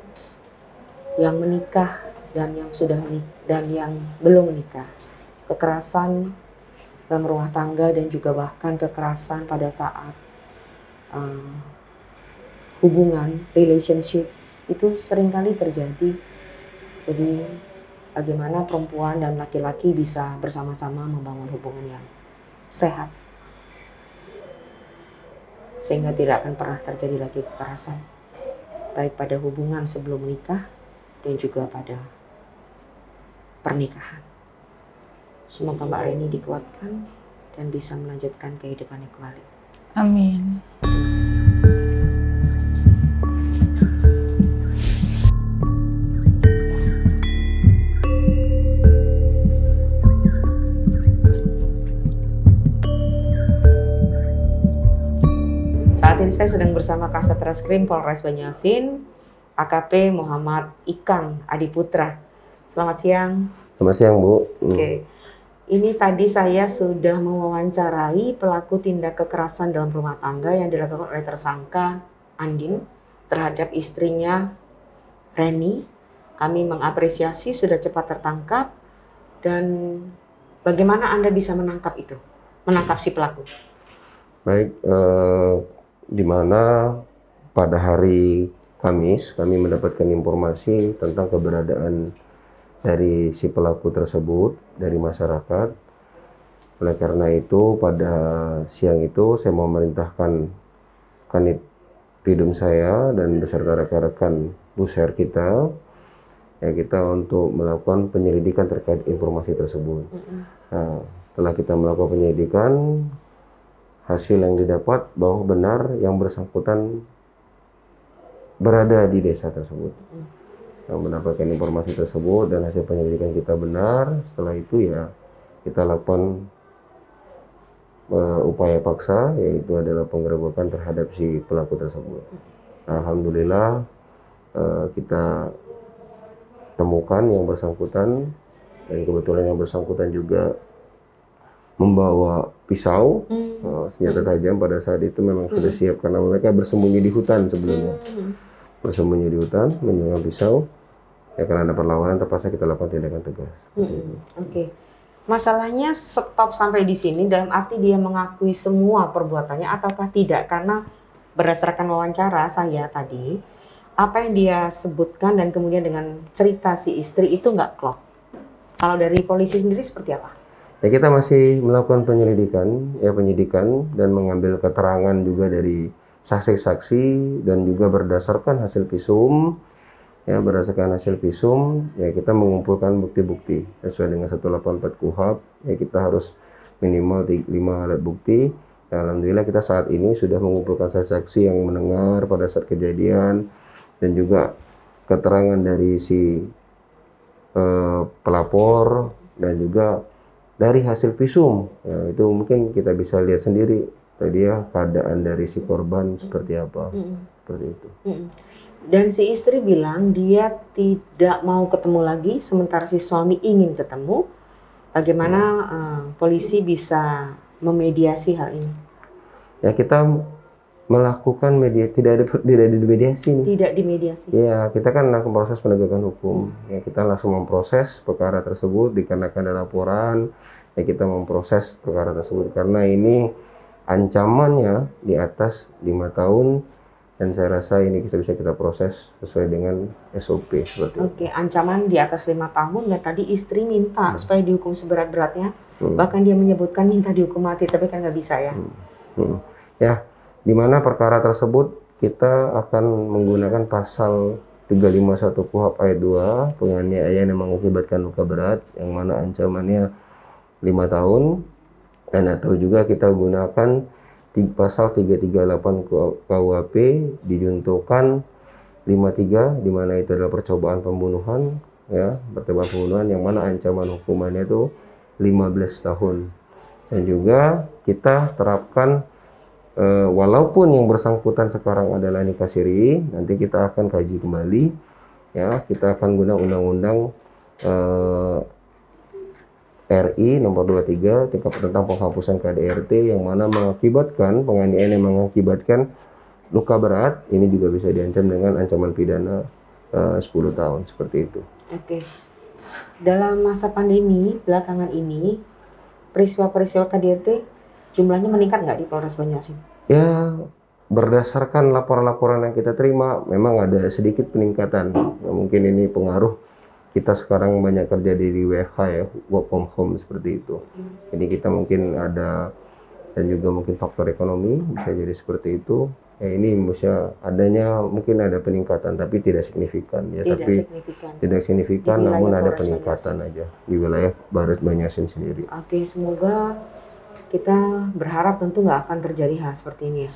yang menikah dan yang sudah menikah dan yang belum menikah. Kekerasan dalam rumah tangga dan juga bahkan kekerasan pada saat hubungan, relationship itu seringkali terjadi. Jadi bagaimana perempuan dan laki-laki bisa bersama-sama membangun hubungan yang sehat sehingga tidak akan pernah terjadi lagi kekerasan baik pada hubungan sebelum menikah dan juga pada pernikahan. Semoga Mbak Reni dikuatkan dan bisa melanjutkan kehidupannya kembali. Amin. Terima kasih. Saat ini saya sedang bersama Kasat Reskrim Polres Banyuasin, AKP Muhammad Ikang Adiputra. Selamat siang. Selamat siang, Bu. Oke. Ini tadi saya sudah mewawancarai pelaku tindak kekerasan dalam rumah tangga yang dilakukan oleh tersangka Andin terhadap istrinya Reni. Kami mengapresiasi sudah cepat tertangkap. Dan bagaimana Anda bisa menangkap itu? Menangkap si pelaku? Baik, di mana pada hari Kamis kami mendapatkan informasi tentang keberadaan dari si pelaku tersebut dari masyarakat. Oleh karena itu pada siang itu saya memerintahkan Kanit Pidum saya dan beserta rekan-rekan Buser kita untuk melakukan penyelidikan terkait informasi tersebut. Nah, setelah kita melakukan penyelidikan, hasil yang didapat bahwa benar yang bersangkutan berada di desa tersebut. Yang mendapatkan informasi tersebut dan hasil penyelidikan kita benar. Setelah itu ya kita lakukan upaya paksa, yaitu adalah penggerebekan terhadap si pelaku tersebut. Nah, alhamdulillah kita temukan yang bersangkutan, dan kebetulan yang bersangkutan juga membawa pisau, senjata tajam. Pada saat itu memang sudah siap karena mereka bersembunyi di hutan sebelumnya. Bersembunyi di hutan, menunggang pisau. Ya karena ada perlawanan terpaksa kita lakukan tindakan tegas. Oke. Masalahnya stop sampai di sini dalam arti dia mengakui semua perbuatannya ataukah tidak? Karena berdasarkan wawancara saya tadi, apa yang dia sebutkan dan kemudian dengan cerita si istri itu nggak klop. Kalau dari polisi sendiri seperti apa? Ya kita masih melakukan penyidikan dan mengambil keterangan juga dari saksi-saksi dan juga berdasarkan hasil visum. Ya, berdasarkan hasil visum, ya kita mengumpulkan bukti-bukti sesuai dengan 184 KUHP. Ya kita harus minimal 5 alat bukti. Ya, alhamdulillah kita saat ini sudah mengumpulkan saksi yang mendengar pada saat kejadian dan juga keterangan dari si pelapor dan juga dari hasil visum. Ya, itu mungkin kita bisa lihat sendiri tadi ya keadaan dari si korban seperti apa. Seperti itu. Dan si istri bilang dia tidak mau ketemu lagi, sementara si suami ingin ketemu. Bagaimana polisi bisa memediasi hal ini? Ya kita melakukan tidak dimediasi nih. Tidak dimediasi. Ya kita kan melakukan proses penegakan hukum. Ya kita langsung memproses perkara tersebut dikarenakan ada laporan. Ya kita memproses perkara tersebut karena ini ancamannya di atas 5 tahun. Dan saya rasa ini bisa kita proses sesuai dengan SOP seperti itu. Oke, ancaman di atas 5 tahun dan tadi istri minta supaya dihukum seberat-beratnya. Bahkan dia menyebutkan minta dihukum mati, tapi kan nggak bisa ya. Ya, di mana perkara tersebut kita akan menggunakan pasal 351 KUHP ayat 2, penganiayaan yang mengakibatkan luka berat, yang mana ancamannya 5 tahun, dan atau juga kita gunakan pasal 338 KUHP dijuntukan 53 di mana itu adalah percobaan pembunuhan, ya, percobaan pembunuhan yang mana ancaman hukumannya itu 15 tahun. Dan juga kita terapkan walaupun yang bersangkutan sekarang adalah nikah siri, nanti kita akan kaji kembali, ya, kita akan guna undang-undang RI nomor 23 tentang penghapusan KDRT yang mana mengakibatkan penganiayaan yang mengakibatkan luka berat ini juga bisa diancam dengan ancaman pidana 10 tahun seperti itu. Oke. Dalam masa pandemi belakangan ini peristiwa-peristiwa KDRT jumlahnya meningkat nggak di Polres Banyuasin? Ya, berdasarkan laporan-laporan yang kita terima memang ada sedikit peningkatan. Ya, mungkin ini pengaruh kita sekarang banyak kerja di WFH ya, work from home seperti itu. Jadi kita mungkin ada dan juga mungkin faktor ekonomi bisa jadi seperti itu. Ya ini bisa adanya mungkin ada peningkatan tapi tidak signifikan ya, tidak signifikan namun ada peningkatan aja di wilayah Polres Banyuasin sendiri. Oke, semoga kita berharap tentu nggak akan terjadi hal seperti ini ya,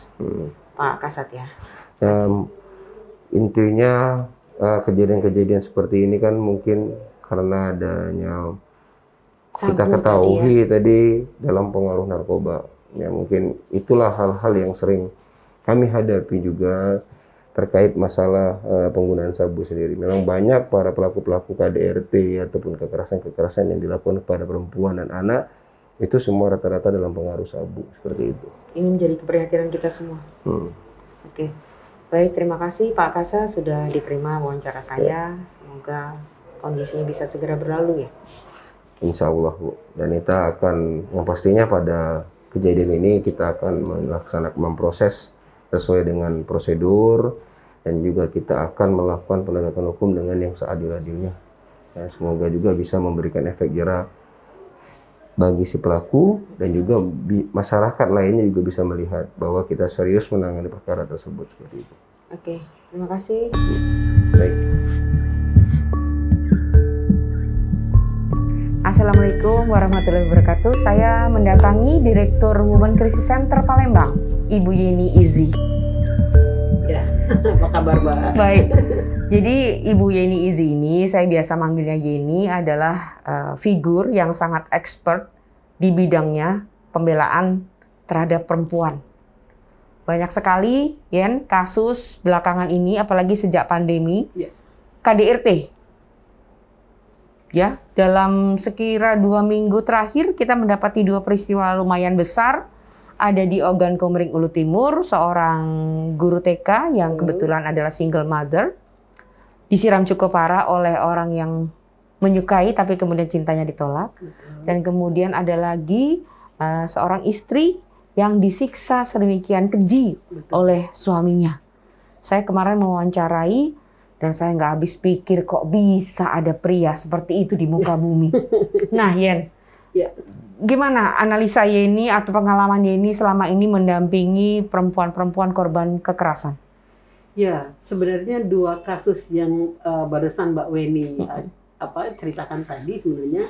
Pak Kasat ya. Intinya kejadian-kejadian seperti ini kan mungkin karena adanya kita ketahui tadi dalam pengaruh narkoba. Ya mungkin itulah hal-hal yang sering kami hadapi juga terkait masalah penggunaan sabu sendiri. Memang banyak para pelaku-pelaku KDRT ataupun kekerasan-kekerasan yang dilakukan kepada perempuan dan anak itu semua rata-rata dalam pengaruh sabu seperti itu. Ini menjadi keprihatinan kita semua. Oke. Baik, terima kasih Pak Kasa sudah diterima wawancara saya. Semoga kondisinya bisa segera berlalu ya. Insya Allah Bu. Dan kita akan, yang pastinya pada kejadian ini kita akan melaksanakan memproses sesuai dengan prosedur dan juga kita akan melakukan penegakan hukum dengan yang seadil-adilnya. Ya, semoga juga bisa memberikan efek jerah bagi si pelaku dan juga masyarakat lainnya juga bisa melihat bahwa kita serius menangani perkara tersebut seperti itu. Oke, terima kasih. Baik. Assalamualaikum warahmatullahi wabarakatuh. Saya mendatangi Direktur Women Crisis Center Palembang, Ibu Yeni Izi. Ya, apa kabar Mbak? Baik. Jadi Ibu Yeni Izi ini, saya biasa manggilnya Yeni, adalah figur yang sangat expert di bidangnya pembelaan terhadap perempuan. Banyak sekali Yen kasus belakangan ini, apalagi sejak pandemi, KDRT. Ya, dalam sekira 2 minggu terakhir kita mendapati 2 peristiwa lumayan besar. Ada di Ogan Komering Ulu Timur, seorang guru TK yang kebetulan adalah single mother, disiram cukup parah oleh orang yang menyukai tapi kemudian cintanya ditolak. Dan kemudian ada lagi seorang istri yang disiksa sedemikian keji oleh suaminya. Saya kemarin mewawancarai dan saya nggak habis pikir kok bisa ada pria seperti itu di muka bumi. Nah Yen, gimana analisa Yeni atau pengalaman Yeni selama ini mendampingi perempuan-perempuan korban kekerasan? Ya, sebenarnya 2 kasus yang barusan Mbak Weni ceritakan tadi sebenarnya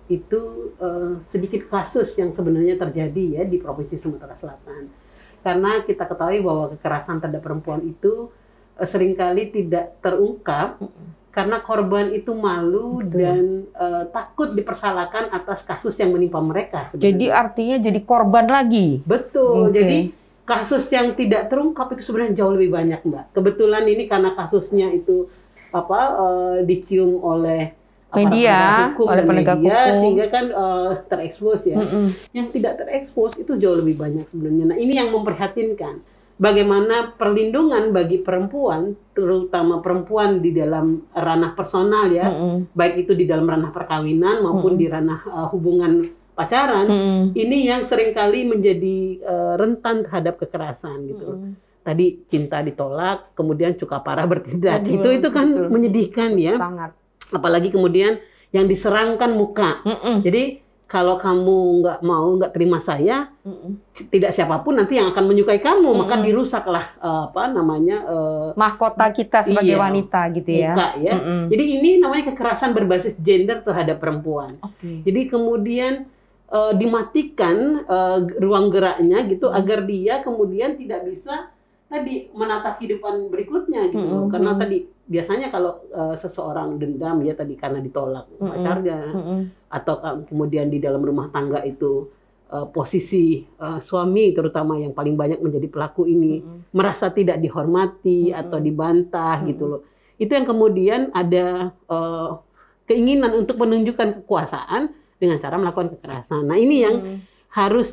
itu sedikit kasus yang sebenarnya terjadi ya di Provinsi Sumatera Selatan. Karena kita ketahui bahwa kekerasan terhadap perempuan itu seringkali tidak terungkap karena korban itu malu dan takut dipersalahkan atas kasus yang menimpa mereka. Sebenarnya. Jadi artinya jadi korban lagi? Betul. Jadi kasus yang tidak terungkap itu sebenarnya jauh lebih banyak, Mbak. Kebetulan ini karena kasusnya itu dicium oleh media, hukum oleh penegak media, hukum, sehingga kan terekspos ya. Yang tidak terekspos itu jauh lebih banyak sebenarnya. Nah, ini yang memprihatinkan. Bagaimana perlindungan bagi perempuan, terutama perempuan di dalam ranah personal ya, baik itu di dalam ranah perkawinan maupun di ranah hubungan pacaran, ini yang seringkali menjadi rentan terhadap kekerasan gitu. Tadi cinta ditolak, kemudian cuka parah bertindak, itu kan menyedihkan ya. Sangat. Apalagi kemudian yang diserangkan muka. Jadi kalau kamu nggak terima saya, tidak siapapun nanti yang akan menyukai kamu, maka dirusaklah mahkota kita sebagai wanita gitu ya. Muka, ya. Jadi ini namanya kekerasan berbasis gender terhadap perempuan. Jadi kemudian dimatikan ruang geraknya gitu agar dia kemudian tidak bisa tadi menata kehidupan berikutnya gitu. Karena tadi biasanya kalau seseorang dendam ya tadi karena ditolak pacarnya atau kemudian di dalam rumah tangga itu posisi suami terutama yang paling banyak menjadi pelaku ini merasa tidak dihormati atau dibantah gitu loh. Itu yang kemudian ada keinginan untuk menunjukkan kekuasaan dengan cara melakukan kekerasan. Nah, ini yang harus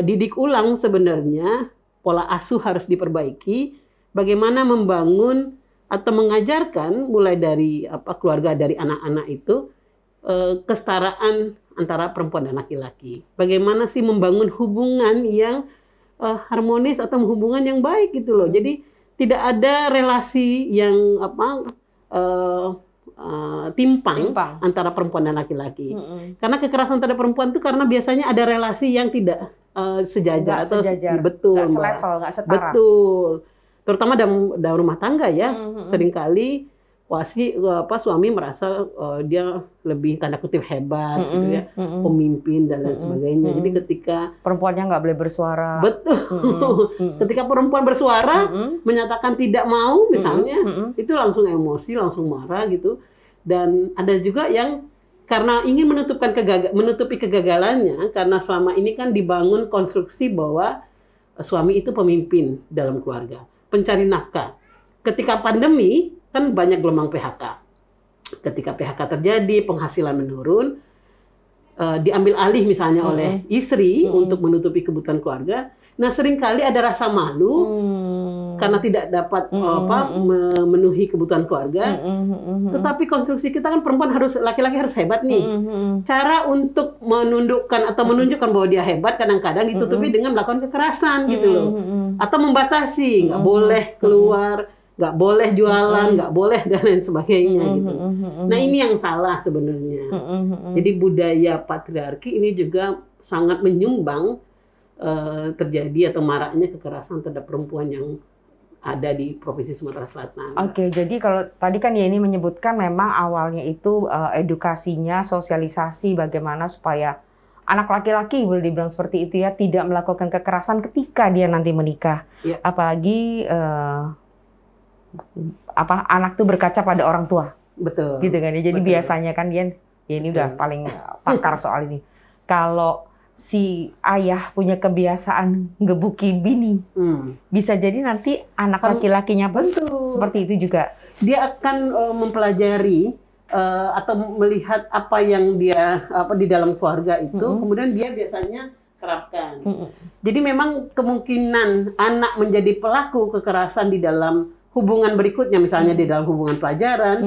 didik ulang sebenarnya, pola asuh harus diperbaiki. Bagaimana membangun atau mengajarkan mulai dari keluarga dari anak-anak itu kesetaraan antara perempuan dan laki-laki. Bagaimana sih membangun hubungan yang harmonis atau hubungan yang baik gitu loh. Jadi tidak ada relasi yang timpang antara perempuan dan laki-laki. Karena kekerasan terhadap perempuan itu karena biasanya ada relasi yang tidak sejajar atau betul, nggak selevel, nggak setara. Betul. Terutama dalam rumah tangga ya, seringkali suami merasa dia lebih tanda kutip hebat, gitu ya, pemimpin dan lain sebagainya. Jadi ketika perempuannya nggak boleh bersuara, betul, ketika perempuan bersuara menyatakan tidak mau, misalnya, itu langsung emosi, langsung marah gitu. Dan ada juga yang karena ingin menutupi kegagalannya, karena selama ini kan dibangun konstruksi bahwa suami itu pemimpin dalam keluarga. pencari nafkah. Ketika pandemi kan banyak gelombang PHK. Ketika PHK terjadi, penghasilan menurun, diambil alih misalnya oleh istri untuk menutupi kebutuhan keluarga. Nah, seringkali ada rasa malu karena tidak dapat memenuhi kebutuhan keluarga. Tetapi konstruksi kita kan perempuan laki-laki harus hebat nih. Cara untuk menundukkan atau menunjukkan bahwa dia hebat kadang-kadang ditutupi dengan melakukan kekerasan gitu loh. Atau membatasi, nggak boleh keluar, nggak boleh jualan, nggak boleh dan lain sebagainya gitu. Nah, ini yang salah sebenarnya. Jadi budaya patriarki ini juga sangat menyumbang terjadi atau maraknya kekerasan terhadap perempuan yang ada di Provinsi Sumatera Selatan. Oke, jadi kalau tadi kan Yeni menyebutkan memang awalnya itu edukasinya, sosialisasi bagaimana supaya anak laki-laki boleh dibilang seperti itu ya, tidak melakukan kekerasan ketika dia nanti menikah. Ya. Apalagi anak tuh berkaca pada orang tua. Betul. Gitu kan ya. Jadi biasanya kan dia ini udah paling pakar soal ini. Kalau si ayah punya kebiasaan ngebukin bini, bisa jadi nanti anak laki-lakinya pun seperti itu juga. Dia akan mempelajari atau melihat apa yang dia di dalam keluarga itu, kemudian dia biasanya terapkan. Jadi memang kemungkinan anak menjadi pelaku kekerasan di dalam hubungan berikutnya, misalnya di dalam hubungan pelajaran,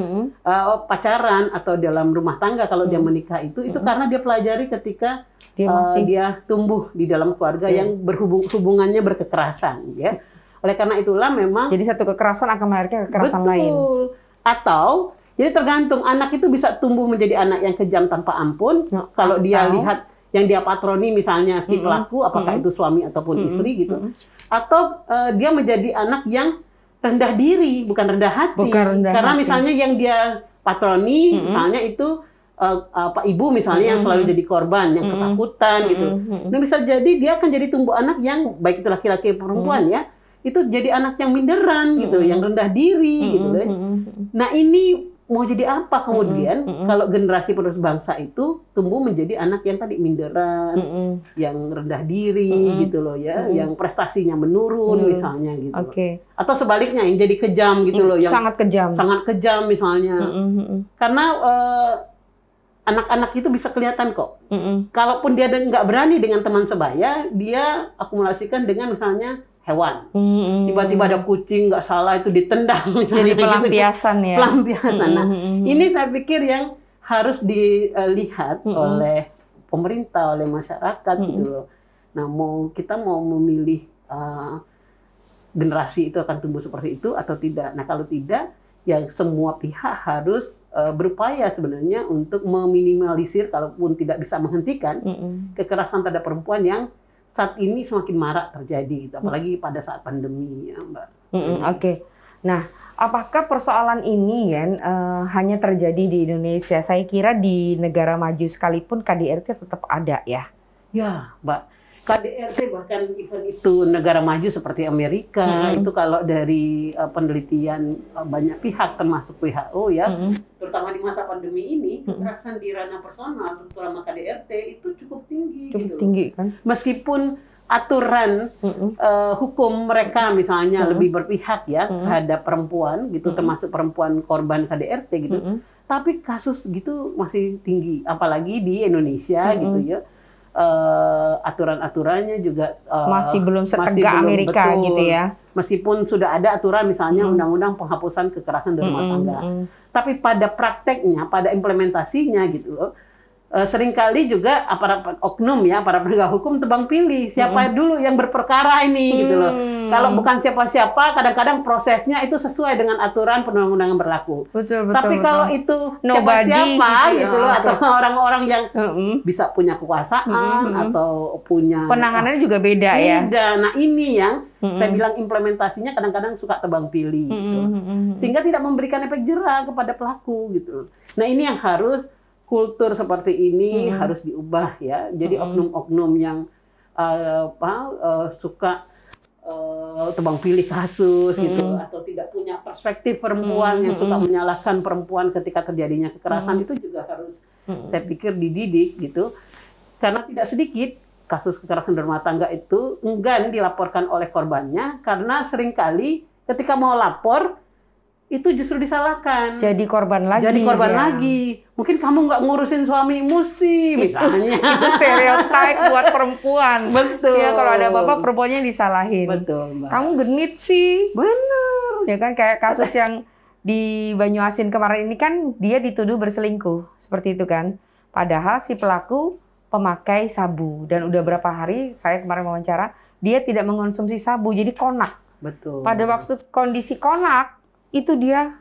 pacaran, atau dalam rumah tangga kalau dia menikah itu karena dia pelajari ketika dia tumbuh di dalam keluarga yang hubungannya berkekerasan, ya. Oleh karena itulah memang jadi satu kekerasan akan melahirkan kekerasan lain. Atau jadi tergantung, anak itu bisa tumbuh menjadi anak yang kejam tanpa ampun kalau dia lihat yang dia patroni misalnya si pelaku, apakah itu suami ataupun istri gitu. Atau dia menjadi anak yang rendah diri, bukan rendah hati. Karena misalnya yang dia patroni misalnya itu ibu misalnya yang selalu jadi korban, yang ketakutan gitu. Nah, bisa jadi dia akan jadi tumbuh anak yang baik itu laki-laki atau perempuan ya, itu jadi anak yang minderan gitu, yang rendah diri gitu deh. Nah, ini mau jadi apa kemudian kalau generasi penerus bangsa itu tumbuh menjadi anak yang tadi minderan, yang rendah diri gitu loh ya, yang prestasinya menurun misalnya gitu. Atau sebaliknya yang jadi kejam gitu loh, yang sangat kejam misalnya. Karena anak-anak itu bisa kelihatan kok. Kalaupun dia nggak berani dengan teman sebaya, dia akumulasikan dengan misalnya hewan. Tiba-tiba ada kucing nggak salah itu ditendang misalnya. Jadi pelampiasan gitu. Ya. Pelampiasan. Nah, ini saya pikir yang harus dilihat oleh pemerintah, oleh masyarakat gitu loh. Nah, kita mau memilih generasi itu akan tumbuh seperti itu atau tidak. Nah, kalau tidak, ya semua pihak harus berupaya sebenarnya untuk meminimalisir, kalaupun tidak bisa menghentikan kekerasan terhadap perempuan yang saat ini semakin marak terjadi, gitu. Apalagi pada saat pandemi ya, Mbak. Nah, apakah persoalan ini ya hanya terjadi di Indonesia? Saya kira di negara maju sekalipun KDRT tetap ada ya. Ya, Mbak. KDRT bahkan event itu negara maju seperti Amerika itu kalau dari penelitian banyak pihak termasuk WHO ya, terutama di masa pandemi ini kekerasan di ranah personal terutama KDRT itu cukup tinggi. Cukup tinggi kan? Meskipun aturan hukum mereka misalnya lebih berpihak ya terhadap perempuan gitu, termasuk perempuan korban KDRT gitu, tapi kasus gitu masih tinggi, apalagi di Indonesia gitu ya. Aturan-aturannya juga masih belum setegak Amerika betul. Gitu ya. Meskipun sudah ada aturan misalnya undang-undang penghapusan kekerasan di rumah tangga. Tapi pada prakteknya, pada implementasinya gitu, seringkali juga aparat oknum ya, para penegak hukum tebang pilih siapa dulu yang berperkara ini gitu loh. Kalau bukan siapa-siapa, kadang-kadang prosesnya itu sesuai dengan aturan perundang-undangan berlaku. Tapi kalau itu siapa-siapa gitu loh, atau orang-orang yang bisa punya kekuasaan atau punya penanganannya juga beda ya. Nah, ini yang saya bilang implementasinya kadang-kadang suka tebang pilih gitu. Sehingga tidak memberikan efek jera kepada pelaku gitu. Nah, ini yang harus kultur seperti ini harus diubah ya. Jadi oknum-oknum yang suka tebang pilih kasus gitu atau tidak punya perspektif perempuan yang suka menyalahkan perempuan ketika terjadinya kekerasan itu juga harus saya pikir dididik gitu. Karena tidak sedikit kasus kekerasan di rumah tangga itu enggan dilaporkan oleh korbannya karena seringkali ketika mau lapor itu justru disalahkan. Jadi korban lagi. Jadi korban ya. lagi. Mungkin kamu nggak ngurusin suamimu sih, misalnya. Itu stereotip buat perempuan. Betul. Ya kalau ada bapak perempuannya disalahin. Betul, Mbak. Kamu genit sih. Bener. Ya kan kayak kasus yang di Banyuasin kemarin ini kan dia dituduh berselingkuh. Seperti itu kan. Padahal si pelaku pemakai sabu. Dan udah berapa hari saya kemarin wawancara, dia tidak mengonsumsi sabu. Jadi konak. Betul. Pada waktu kondisi konak, itu dia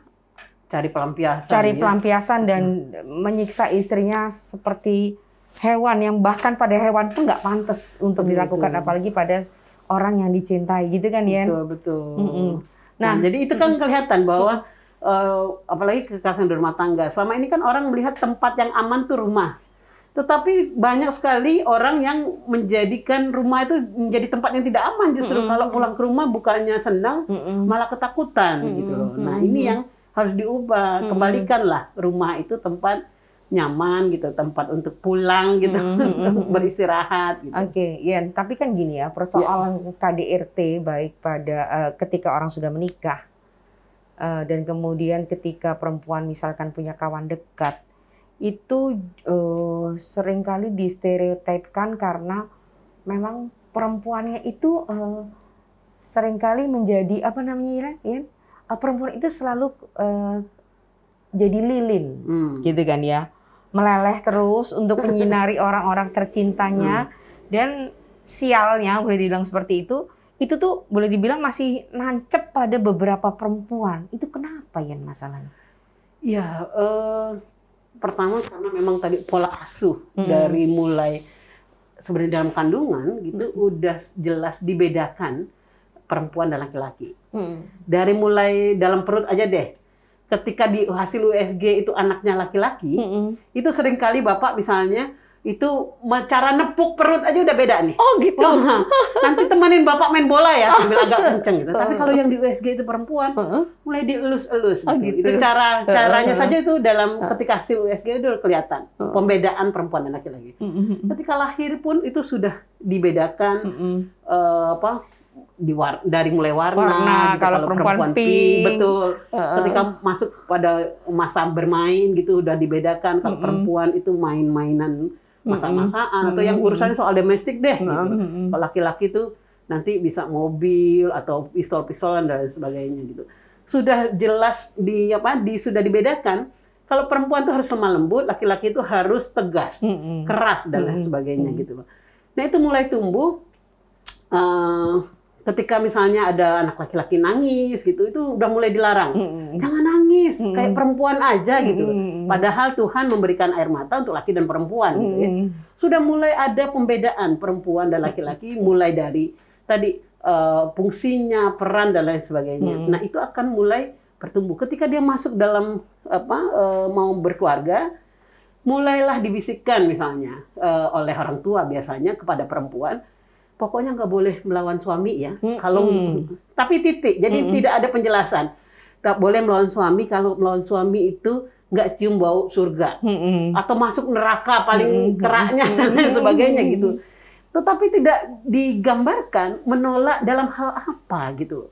cari pelampiasan. pelampiasan dan menyiksa istrinya seperti hewan yang bahkan pada hewan pun nggak pantas untuk dilakukan, apalagi pada orang yang dicintai, gitu kan ya? Betul, betul. Nah, jadi itu kan kelihatan bahwa apalagi kekerasan di rumah tangga. Selama ini kan orang melihat tempat yang aman tuh rumah. Tetapi banyak sekali orang yang menjadikan rumah itu menjadi tempat yang tidak aman justru. Kalau pulang ke rumah bukannya senang, malah ketakutan gitu loh. Nah, ini yang harus diubah. Kembalikanlah rumah itu tempat nyaman gitu, tempat untuk pulang gitu, untuk beristirahat gitu. Oke, Yan, tapi kan gini ya, persoalan KDRT baik pada ketika orang sudah menikah dan kemudian ketika perempuan misalkan punya kawan dekat, itu seringkali distereotipkan karena memang perempuannya itu seringkali menjadi apa namanya ya, perempuan itu selalu jadi lilin, gitu kan ya, meleleh terus untuk menyinari orang-orang tercintanya, dan sialnya boleh dibilang seperti itu tuh boleh dibilang masih nancep pada beberapa perempuan. Itu kenapa ya masalahnya? Ya, pertama karena memang tadi pola asuh dari mulai sebenarnya dalam kandungan gitu udah jelas dibedakan perempuan dan laki-laki. Dari mulai dalam perut aja deh. Ketika di hasil USG itu anaknya laki-laki, itu seringkali bapak misalnya itu cara nepuk perut aja udah beda nih. Oh gitu. Nanti temenin bapak main bola ya sambil agak kenceng gitu. Tapi kalau yang di USG itu perempuan mulai dielus-elus gitu. Itu caranya saja itu dalam ketika hasil USG itu kelihatan pembedaan perempuan dan laki-laki. Ketika lahir pun itu sudah dibedakan dari mulai warna gitu. Kalau perempuan pink, betul. Ketika masuk pada masa bermain gitu udah dibedakan. Kalau perempuan itu main-mainan masa-masaan atau yang urusannya soal domestik deh gitu. Kalau laki-laki tuh nanti bisa mobil atau pistol-pistolan dan sebagainya gitu. Sudah jelas sudah dibedakan. Kalau perempuan tuh harus lemah lembut, laki-laki itu harus tegas, keras dan lain sebagainya gitu. Nah, itu mulai tumbuh ketika misalnya ada anak laki-laki nangis gitu, itu udah mulai dilarang. Jangan nangis, kayak perempuan aja gitu. Padahal Tuhan memberikan air mata untuk laki dan perempuan gitu ya. Sudah mulai ada pembedaan perempuan dan laki-laki mulai dari tadi fungsinya, peran dan lain sebagainya. Nah, itu akan mulai bertumbuh. Ketika dia masuk dalam mau berkeluarga, mulailah dibisikkan misalnya oleh orang tua biasanya kepada perempuan, pokoknya nggak boleh melawan suami ya. Tapi titik. Jadi tidak ada penjelasan. Tak boleh melawan suami. Kalau melawan suami itu nggak cium bau surga atau masuk neraka paling keraknya dan lain sebagainya gitu. Tetapi tidak digambarkan menolak dalam hal apa gitu.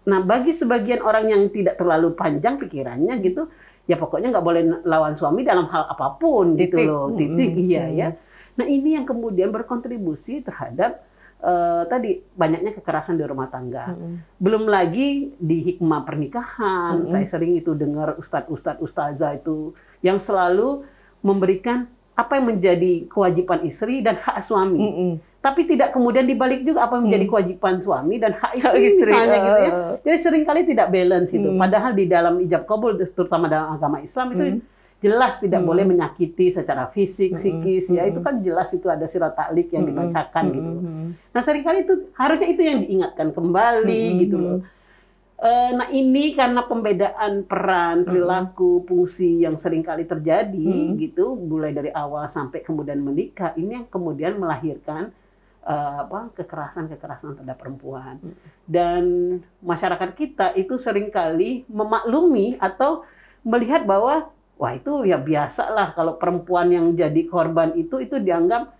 Nah, bagi sebagian orang yang tidak terlalu panjang pikirannya gitu, ya pokoknya nggak boleh lawan suami dalam hal apapun gitu loh. Titik. Iya ya. Nah, ini yang kemudian berkontribusi terhadap tadi banyaknya kekerasan di rumah tangga. Belum lagi di hikmah pernikahan, saya sering itu dengar ustazah itu yang selalu memberikan apa yang menjadi kewajiban istri dan hak suami. Tapi tidak kemudian dibalik juga apa yang menjadi kewajiban suami dan hak istri misalnya gitu ya. Jadi seringkali tidak balance itu. Padahal di dalam ijab kabul terutama dalam agama Islam itu jelas tidak boleh menyakiti secara fisik, psikis ya, itu kan jelas itu ada sirat taklik yang dibacakan gitu. Nah, seringkali itu harusnya itu yang diingatkan kembali gitu loh. Nah, ini karena pembedaan peran, perilaku, fungsi yang seringkali terjadi gitu, mulai dari awal sampai kemudian menikah, ini yang kemudian melahirkan kekerasan terhadap perempuan. Dan masyarakat kita itu seringkali memaklumi atau melihat bahwa wah, itu ya biasa lah kalau perempuan yang jadi korban itu dianggap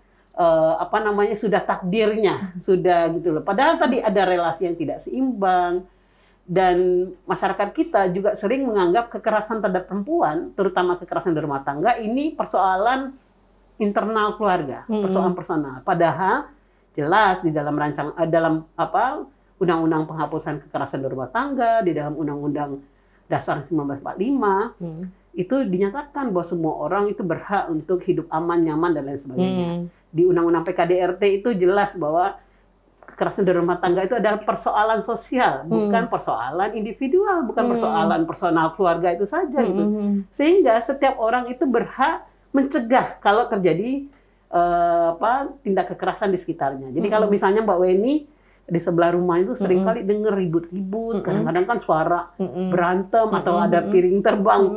sudah takdirnya, sudah gitu loh. Padahal tadi ada relasi yang tidak seimbang, Dan masyarakat kita juga sering menganggap kekerasan terhadap perempuan, terutama kekerasan di rumah tangga, ini persoalan internal keluarga, persoalan personal. Padahal jelas di dalam Undang-Undang Penghapusan Kekerasan di Rumah Tangga, di dalam Undang-Undang Dasar 1945, itu dinyatakan bahwa semua orang itu berhak untuk hidup aman, nyaman, dan lain sebagainya. Di Undang-Undang PKDRT itu jelas bahwa kekerasan di rumah tangga itu adalah persoalan sosial, bukan persoalan individual, bukan persoalan personal keluarga itu saja gitu. Sehingga setiap orang itu berhak mencegah kalau terjadi tindak kekerasan di sekitarnya. Jadi kalau misalnya Mbak Weni di sebelah rumah itu seringkali dengar ribut-ribut, kadang-kadang kan suara berantem atau ada piring terbang,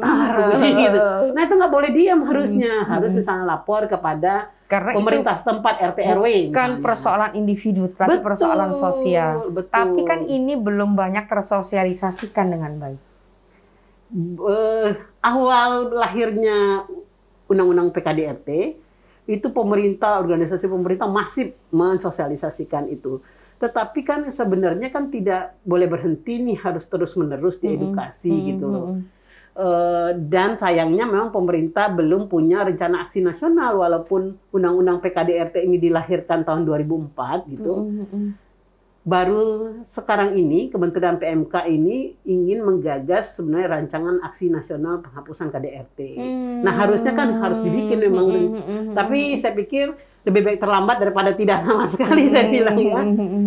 gitu. Nah itu nggak boleh diam harusnya, harus misalnya lapor kepada Karena pemerintah setempat, RT RW. Bukan persoalan individu, tapi persoalan sosial. Betul. Tapi kan ini belum banyak tersosialisasikan dengan baik. Awal lahirnya Undang-Undang PKDRT, itu pemerintah, organisasi pemerintah masif mensosialisasikan itu. Tetapi kan sebenarnya kan tidak boleh berhenti nih, harus terus-menerus diedukasi gitu loh. Dan sayangnya memang pemerintah belum punya rencana aksi nasional, walaupun Undang-Undang PKDRT ini dilahirkan tahun 2004 gitu. Baru sekarang ini Kementerian PMK ini ingin menggagas sebenarnya rancangan aksi nasional penghapusan KDRT. Nah harusnya kan harus dibikin memang. Tapi saya pikir lebih baik terlambat daripada tidak sama sekali, saya bilang ya.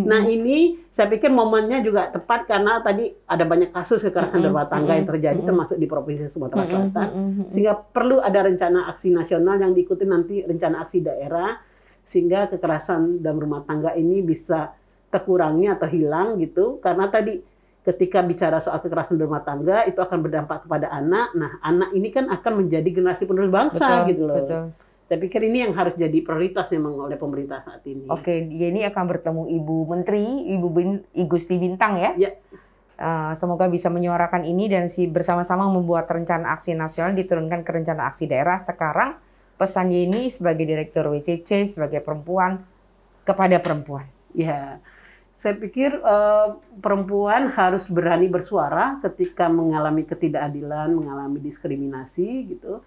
Nah ini saya pikir momennya juga tepat karena tadi ada banyak kasus kekerasan rumah tangga yang terjadi termasuk di Provinsi Sumatera Selatan. Sehingga perlu ada rencana aksi nasional yang diikuti nanti rencana aksi daerah sehingga kekerasan dalam rumah tangga ini bisa terkurangi atau hilang gitu. Karena tadi ketika bicara soal kekerasan rumah tangga itu akan berdampak kepada anak. Nah, anak ini kan akan menjadi generasi penerus bangsa gitu loh. Saya pikir ini yang harus jadi prioritas memang oleh pemerintah saat ini. Oke, dia ini akan bertemu Ibu Menteri, I Gusti Bintang ya. Ya. Semoga bisa menyuarakan ini dan bersama-sama membuat rencana aksi nasional diturunkan ke rencana aksi daerah. Sekarang pesan Yeni sebagai Direktur WCC, sebagai perempuan, kepada perempuan. Ya, saya pikir perempuan harus berani bersuara ketika mengalami ketidakadilan, mengalami diskriminasi gitu.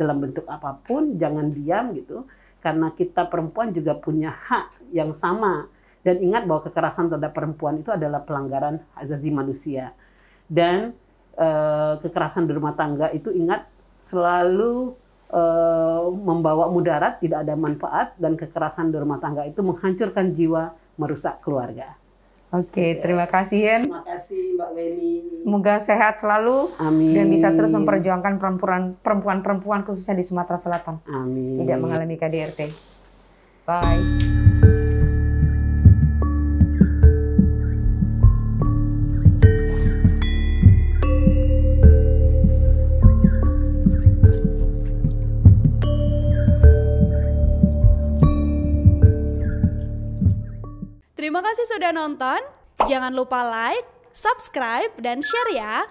Dalam bentuk apapun, jangan diam gitu. Karena kita perempuan juga punya hak yang sama. Dan ingat bahwa kekerasan terhadap perempuan itu adalah pelanggaran hak asasi manusia. Dan kekerasan di rumah tangga itu ingat selalu membawa mudarat, tidak ada manfaat. Dan kekerasan di rumah tangga itu menghancurkan jiwa, merusak keluarga. Oke, terima kasih Yen. Terima kasih Mbak Weni. Semoga sehat selalu. Amin. Dan bisa terus memperjuangkan perempuan-perempuan khususnya di Sumatera Selatan. Amin. Tidak mengalami KDRT. Bye. Terima kasih sudah nonton. Jangan lupa like, subscribe, dan share ya.